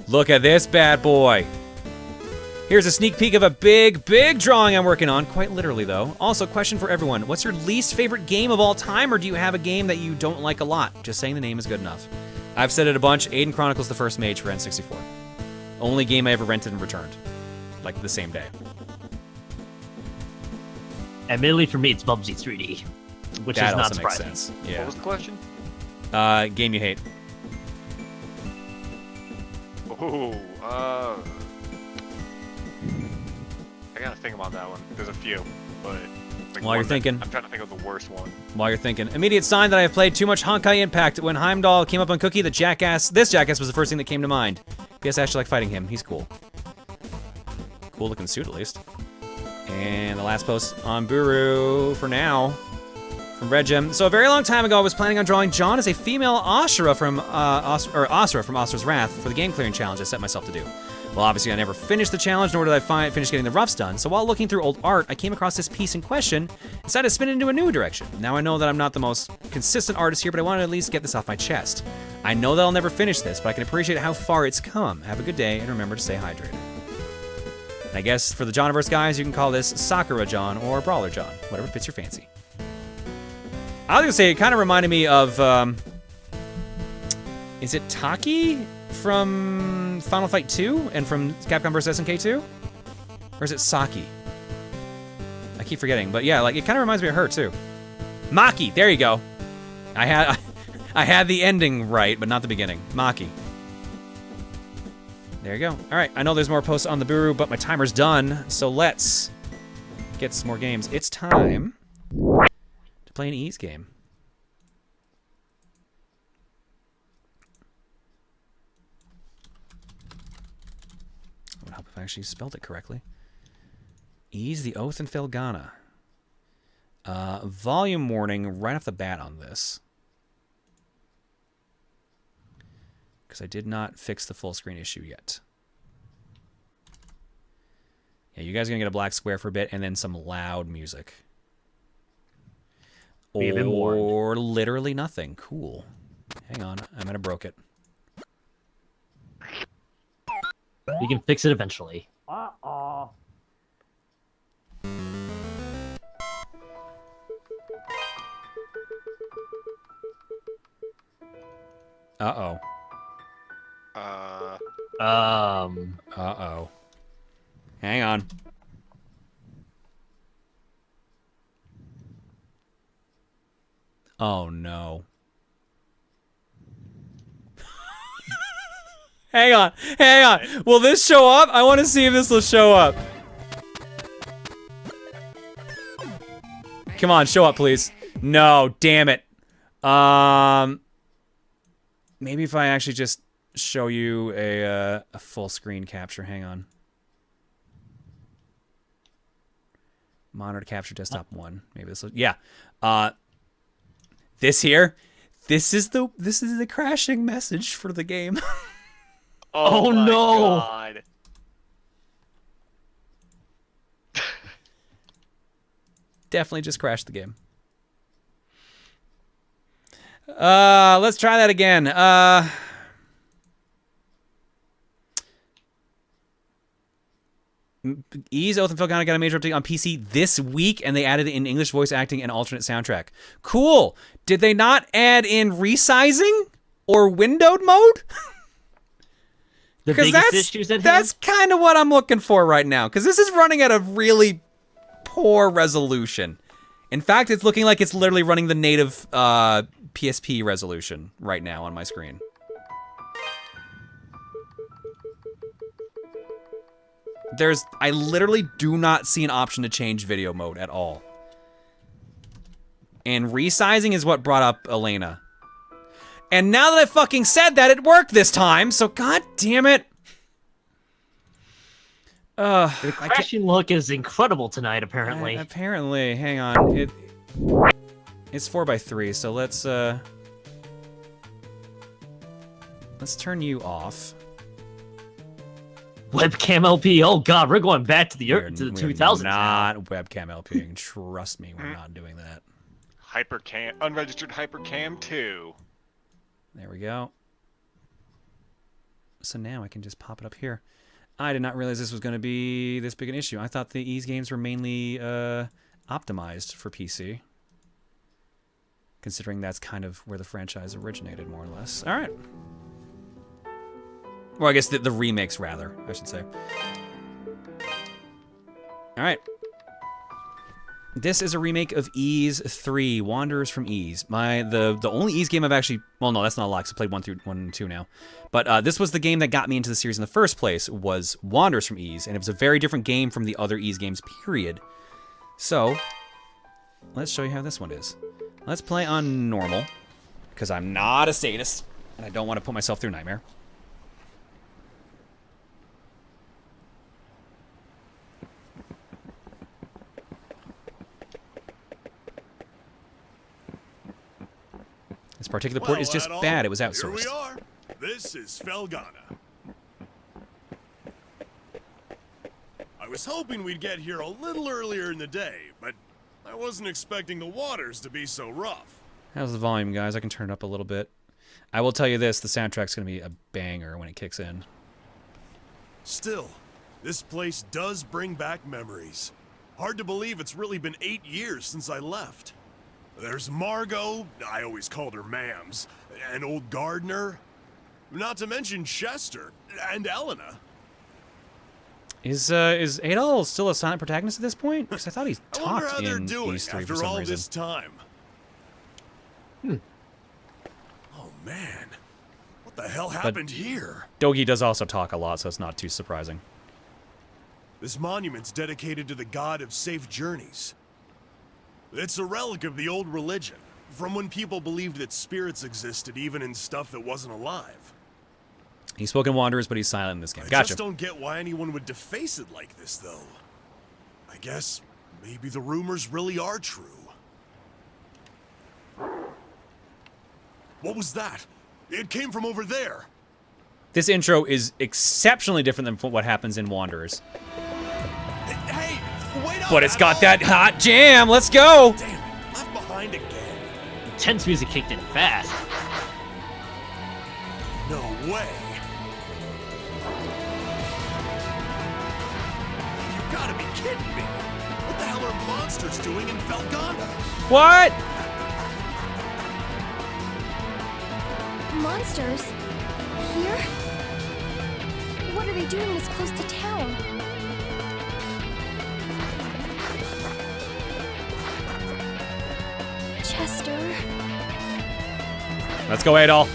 Look at this bad boy. Here's a sneak peek of a big, big drawing I'm working on, quite literally though. Also, question for everyone, what's your least favorite game of all time, or do you have a game that you don't like a lot? Just saying the name is good enough. I've said it a bunch, Aiden Chronicles the First Mage for N64. Only game I ever rented and returned. Like the same day.
Admittedly, for me, it's Bubsy 3D, which
That
is not
also makes
surprising.
sense.
What
Yeah.
was the question?
Game you hate.
Oh, I gotta think about that one. There's a few, but like
While you're thinking.
I'm trying to think of the worst one.
While you're thinking. Immediate sign that I have played too much Honkai Impact. When Heimdall came up on Cookie, this jackass was the first thing that came to mind. P.S. I actually like fighting him. He's cool. Cool looking suit, at least. And the last post on Buru for now. From Regem. So a very long time ago, I was planning on drawing John as a female Asura from Asura from Asura's Wrath for the game clearing challenge I set myself to do. Well, obviously I never finished the challenge, nor did I finish getting the roughs done. So while looking through old art, I came across this piece in question and decided to spin it into a new direction. Now I know that I'm not the most consistent artist here, but I want to at least get this off my chest. I know that I'll never finish this, but I can appreciate how far it's come. Have a good day, and remember to stay hydrated. And I guess for the Johniverse guys, you can call this Sakura John or Brawler John, whatever fits your fancy. I was gonna say, it kind of reminded me of, is it Taki from Final Fight 2 and from Capcom vs. SNK 2? Or is it Saki? I keep forgetting, but yeah, like it kind of reminds me of her too. Maki, there you go. I had the ending right, but not the beginning. Maki. There you go. All right, I know there's more posts on the Buru, but my timer's done, so let's get some more games. It's time to play an ease game. It would help if I actually spelled it correctly. Ease the Oath and Felghana. Volume warning right off the bat on this. Because I did not fix the full screen issue yet. Yeah, you guys are going to get a black square for a bit and then some loud music.
We've been warned.
Or literally nothing. Cool. Hang on, I'm gonna broke it.
We can fix it eventually.
Uh-oh. Uh-oh. Hang on. Oh, no. Hang on. Will this show up? I want to see if this will show up. Come on, show up, please. No, damn it. Maybe if I actually just show you a full screen capture. Hang on. Monitor capture desktop 1. Maybe this will, yeah. This here. This is the crashing message for the game.
Oh
my
no.
God.
Definitely just crashed the game. Let's try that again. Ease, Oath, and Felghana got a major update on PC this week, and they added in English voice acting and alternate soundtrack. Cool. Did they not add in resizing or windowed mode?
The biggest issues at
that's kind of what I'm looking for right now, because this is running at a really poor resolution. In fact, it's looking like it's literally running the native PSP resolution right now on my screen. I literally do not see an option to change video mode at all. And resizing is what brought up Elena. And now that I fucking said that, it worked this time, so god damn it.
The crashing look is incredible tonight, apparently.
Apparently, hang on. It's 4x3, so let's turn you off.
Webcam LP. Oh god, we're going back to the 2000s.
Not webcam LPing. Trust me, we're not doing that.
Hypercam, unregistered Hypercam 2.
There we go. So now I can just pop it up here. I did not realize this was going to be this big an issue. I thought the Ease games were mainly optimized for PC, considering that's kind of where the franchise originated, more or less. All right. Well, I guess the remakes, rather, I should say. All right. This is a remake of Ease 3, Wanderers from Ease. The only Ease game I've actually... Well, no, that's not a lot, 'cause I've played 1 and 2 now. But this was the game that got me into the series in the first place, was Wanderers from Ease, and it was a very different game from the other Ease games, period. So, let's show you how this one is. Let's play on normal, because I'm not a sadist, and I don't want to put myself through Nightmare. This particular port is just bad. It was outsourced.
Here we are. This is Felghana. I was hoping we'd get here a little earlier in the day, but I wasn't expecting the waters to be so rough.
How's the volume, guys? I can turn it up a little bit. I will tell you this, the soundtrack's going to be a banger when it kicks in.
Still, this place does bring back memories. Hard to believe it's really been 8 years since I left. There's Margot, I always called her Mams, and old Gardner, not to mention Chester, and Elena.
Is Adol still a silent protagonist at this point? Because I thought he's
I wonder
talked
how they're
in
doing
Ease 3 for
after
some
all
reason.
this time. Oh man, what the hell happened here?
Dogi does also talk a lot, so it's not too surprising.
This monument's dedicated to the god of safe journeys. It's a relic of the old religion, from when people believed that spirits existed even in stuff that wasn't alive.
He's spoken Wanderers, but he's silent in this game.
I
Gotcha.
just don't get why anyone would deface it like this, though. I guess maybe the rumors really are true. What was that? It came from over there.
This intro is exceptionally different than what happens in Wanderers.
Hey, wait up!
But it's got that hot jam. Let's go.
Damn it, left behind again.
Tense music kicked in fast.
No way. You gotta be kidding me. What the hell are monsters doing in Felghana?
What?
Monsters? Here? What are they doing this close to town? Chester?
Let's go, Adol.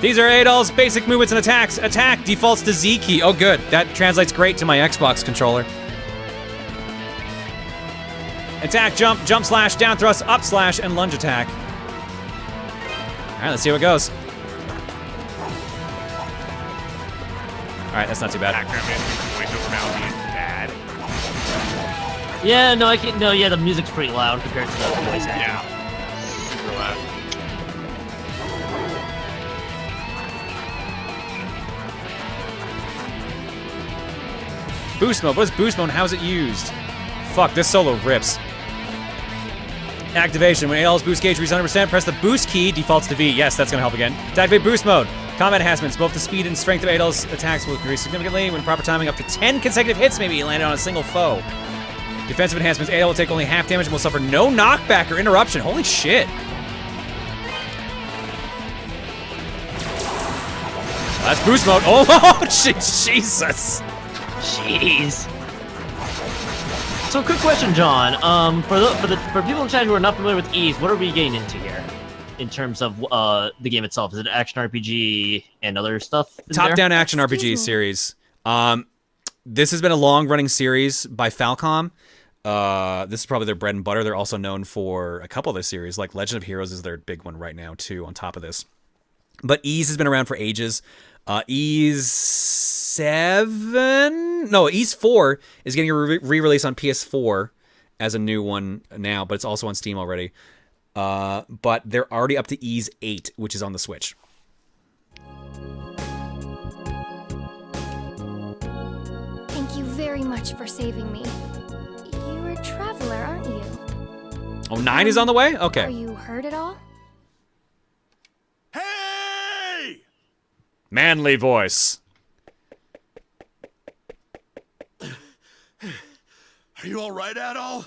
These are Adol's basic movements and attacks. Attack defaults to Z key. Oh, good. That translates great to my Xbox controller. Attack, jump, jump slash, down thrust, up slash, and lunge attack. All right, let's see how it goes. All right, that's not too bad.
Yeah, no, I can't. No, yeah, the music's pretty loud compared to the voice acting.
Yeah. Super loud.
Boost mode. What is boost mode? How's it used? Fuck, this solo rips. Activation. When AL's boost gauge reaches 100%, press the boost key, defaults to V. Yes, that's gonna help again. To activate boost mode. Combat enhancements. Both the speed and strength of Adol's attacks will increase significantly. When proper timing, up to 10 consecutive hits may be landed on a single foe. Defensive enhancements. Adol will take only half damage and will suffer no knockback or interruption. Holy shit. That's boost mode. Oh, Jesus.
Jeez. So, quick question, John. For people in chat who are not familiar with Ease, what are we getting into here in terms of the game itself? Is it action RPG and other stuff?
Top-down action RPG series. This has been a long-running series by Falcom. This is probably their bread and butter. They're also known for a couple of their series, like Legend of Heroes is their big one right now too. On top of this, but Ease has been around for ages. Ease 4 is getting a re-release on PS4 as a new one now, but it's also on Steam already. But they're already up to Ease 8, which is on the Switch.
Thank you very much for saving me. You're a traveler, aren't you?
Oh, 9 is on the way? Okay.
Are you hurt at all?
Hey!
Manly voice.
Are you all right, Adol?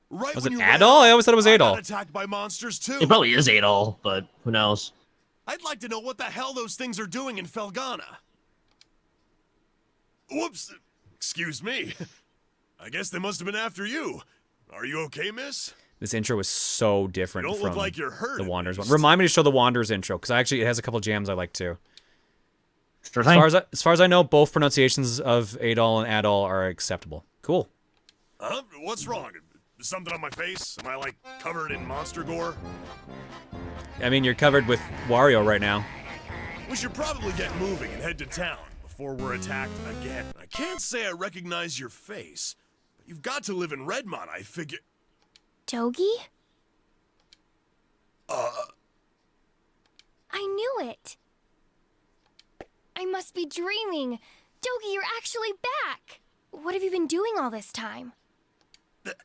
Right
Was
when
it
you
Adol? I always thought it was
I got
Adol.
attacked by monsters too.
It probably is Adol, but who knows?
I'd like to know what the hell those things are doing in Felghana. Whoops. Excuse me. I guess they must have been after you. Are you okay, miss?
This intro was so different
You don't
from
look like you're hurt,
the
at
Wanderers one.
least.
Remind me to show the Wanderers intro, because actually it has a couple jams I like too.
Sure
As
thing.
far as I know, both pronunciations of Adol and Adol are acceptable. Cool.
What's wrong? Something on my face? Am I, like, covered in monster gore?
I mean, you're covered with Wario right now.
We should probably get moving and head to town before we're attacked again. I can't say I recognize your face, but you've got to live in Redmont, I figure.
Dogi? I knew it. I must be dreaming. Dogi, you're actually back. What have you been doing all this time?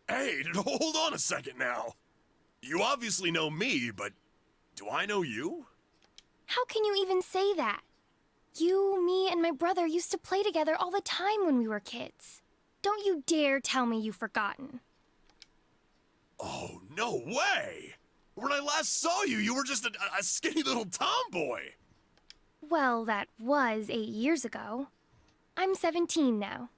Hey, hold on a second now. You obviously know me, but do I know you?
How can you even say that? You, me, and my brother used to play together all the time when we were kids. Don't you dare tell me you've forgotten.
Oh, no way! When I last saw you, you were just a skinny little tomboy.
Well, that was 8 years ago. I'm 17 now.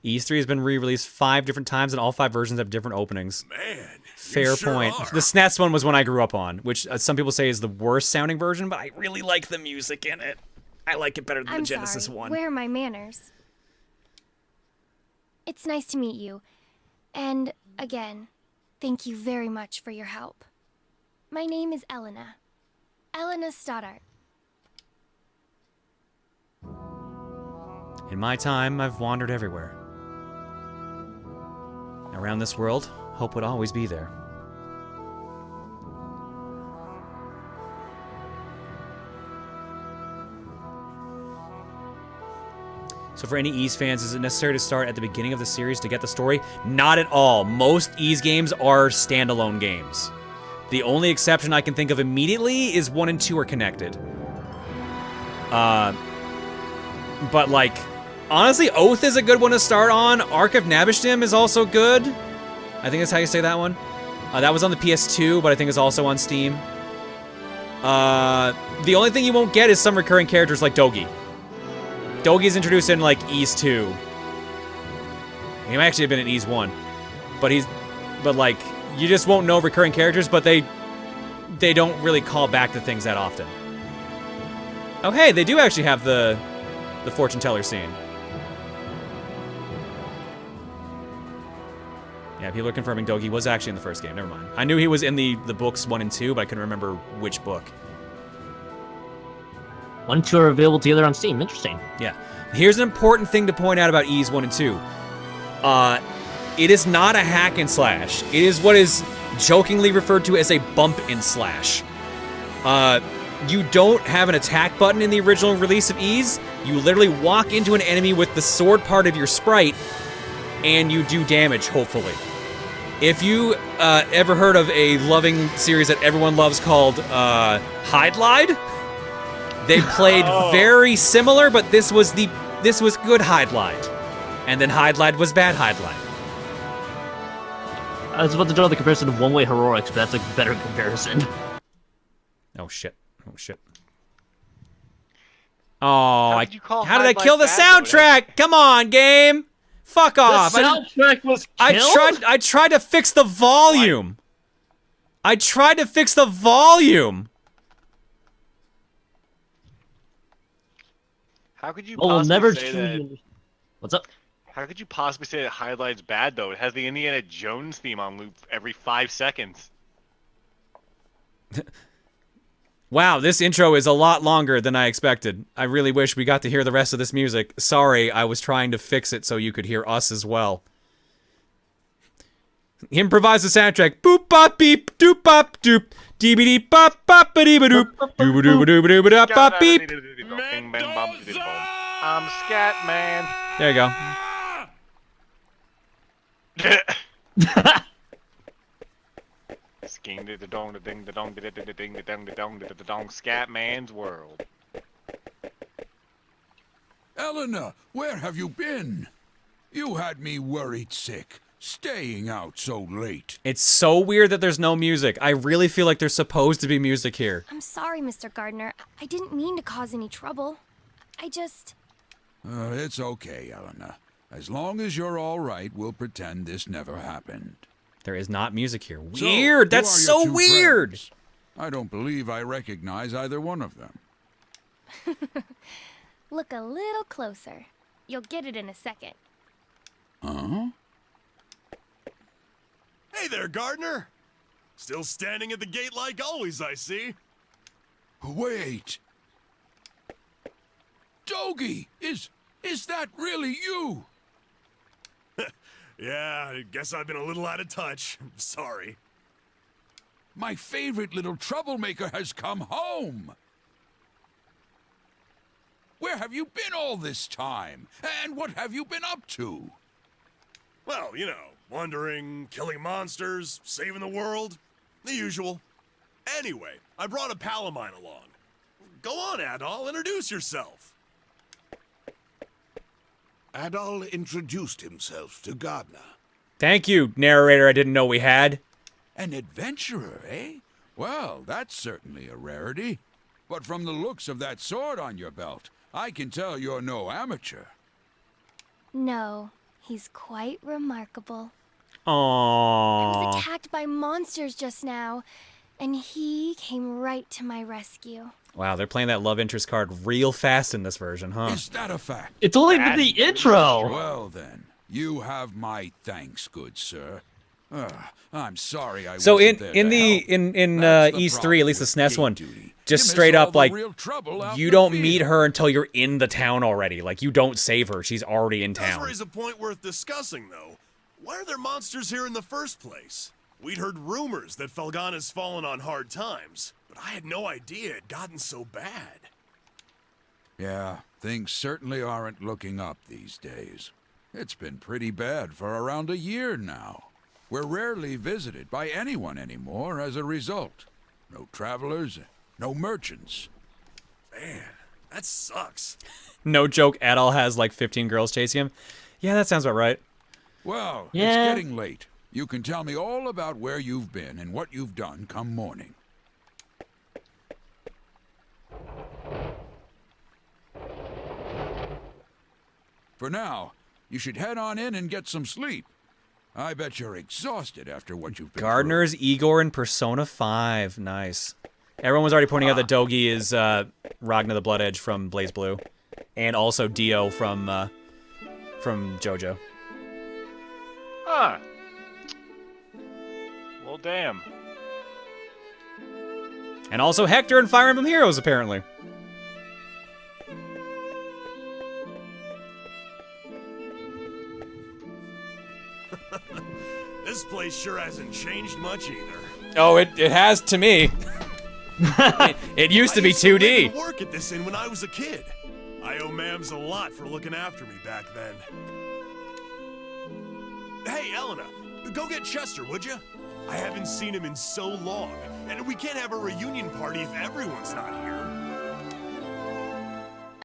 Ease 3 has been re-released 5 different times, and all 5 versions have different openings.
Man,
Fair
you sure
point.
are.
The SNES one was one I grew up on, which some people say is the worst sounding version, but I really like the music in it. I like it better than
I'm
the Genesis
sorry.
one.
Where are my manners? It's nice to meet you. And, again, thank you very much for your help. My name is Elena. Elena Stoddart.
In my time, I've wandered everywhere. Around this world, hope would always be there. So for any Ys fans, is it necessary to start at the beginning of the series to get the story? Not at all. Most Ys games are standalone games. The only exception I can think of immediately is 1 and 2 are connected. But like, honestly, Oath is a good one to start on. Ark of Nabishtim is also good. I think that's how you say that one. That was on the PS2, but I think it's also on Steam. The only thing you won't get is some recurring characters like Dogi. Dogi is introduced in like Ys 2. He might actually have been in Ys 1. But like, you just won't know recurring characters, but they don't really call back to things that often. Oh hey, they do actually have the fortune teller scene. Yeah, people are confirming Dogi was actually in the first game. Never mind. I knew he was in the books 1 and 2, but I couldn't remember which book.
1 and 2 are available together on Steam. Interesting.
Yeah. Here's an important thing to point out about Ys 1 and 2. It is not a hack and slash. It is what is jokingly referred to as a bump and slash. You don't have an attack button in the original release of Ys. You literally walk into an enemy with the sword part of your sprite, and you do damage, hopefully. If you ever heard of a loving series that everyone loves called Hide Lied, They played very similar, but this was good Hydlide. And then Hydlide was bad Hydlide.
I was about to draw the comparison of One Way Heroics, but that's a better comparison.
Oh shit. Oh shit. Oh,
How did you call
how did I
Hydlide
kill the
bad, though?
soundtrack? Come on, game. Fuck off.
The soundtrack was killed?
I tried to fix the volume. I tried to fix the volume.
How could you
Oh, we'll
possibly
never
say
truly
that?
understand. What's up?
How could you possibly say that Highlight's bad though? It has the Indiana Jones theme on loop every 5 seconds.
Wow, this intro is a lot longer than I expected. I really wish we got to hear the rest of this music. Sorry, I was trying to fix it so you could hear us as well. Improvise the soundtrack. Boop bop beep doop bop doop dee dee bop bop ba dee ba doop doo doo doo doo doo bop beep.
I'm Scat Man.
There you go.
Sking the dong the ding the dong the ding the ding the dong the dong the dong Scat Man's world.
Eleanor, where have you been? You had me worried sick, staying out so late.
It's so weird that there's no music. I really feel like there's supposed to be music here.
I'm sorry, Mr. Gardner. I didn't mean to cause any trouble. I just...
It's okay, Eleanor. As long as you're all right, we'll pretend this never happened.
There is not music here.
So,
Weird!
who
That's
are
so
your two
weird!
friends? I don't believe I recognize either one of them.
Look a little closer. You'll get it in a second.
Huh?
Hey there, Gardner. Still standing at the gate like always, I see.
Wait. Dogie, is that really you?
Yeah, I guess I've been a little out of touch. Sorry.
My favorite little troublemaker has come home. Where have you been all this time? And what have you been up to?
Well, you know, wandering, killing monsters, saving the world. The usual. Anyway, I brought a pal of mine along. Go on, Adol, introduce yourself.
Adol introduced himself to Gardner.
Thank you, narrator I didn't know we had.
An adventurer, eh? Well, that's certainly a rarity. But from the looks of that sword on your belt, I can tell you're no amateur.
No, he's quite remarkable. I
Aww.
was attacked by monsters just now, and he came right to my rescue.
Wow, they're playing that love interest card real fast in this version, huh?
Is that a fact?
It's only been the intro.
Well then, you have my thanks, good sir. I'm sorry I
So
wasn't there to help. That's the
East 3, at least the
problem
SNES
with
one,
gate duty.
just
You miss
straight
all
up
the
like
real trouble out
you
in the
don't meet
field.
her until you're in the town already. Like you don't save her, she's already in
Does
town.
raise a point worth discussing, though. Why are there monsters here in the first place? We'd heard rumors that Felghana's fallen on hard times, but I had no idea it'd gotten so bad.
Yeah, things certainly aren't looking up these days. It's been pretty bad for around a year now. We're rarely visited by anyone anymore as a result. No travelers, no merchants.
Man, that sucks.
No joke, Adol has like 15 girls chasing him. Yeah, that sounds about right.
Well,
Yeah.
it's getting late. You can tell me all about where you've been and what you've done come morning. For now, you should head on in and get some sleep. I bet you're exhausted after what you've been
Gardner's Igor in Persona 5. Nice. Everyone was already pointing out that Dogi is Ragnar the Blood Edge from Blaze Blue. And also Dio from JoJo.
Ah. Well, damn.
And also Hector in Fire Emblem Heroes, apparently.
This place sure hasn't changed much either.
Oh, it has to me. It used to be
I used to
2D.
live and work at this inn when I was a kid. I owe Mams a lot for looking after me back then. Hey, Elena, go get Chester, would you? I haven't seen him in so long, and we can't have a reunion party if everyone's not here.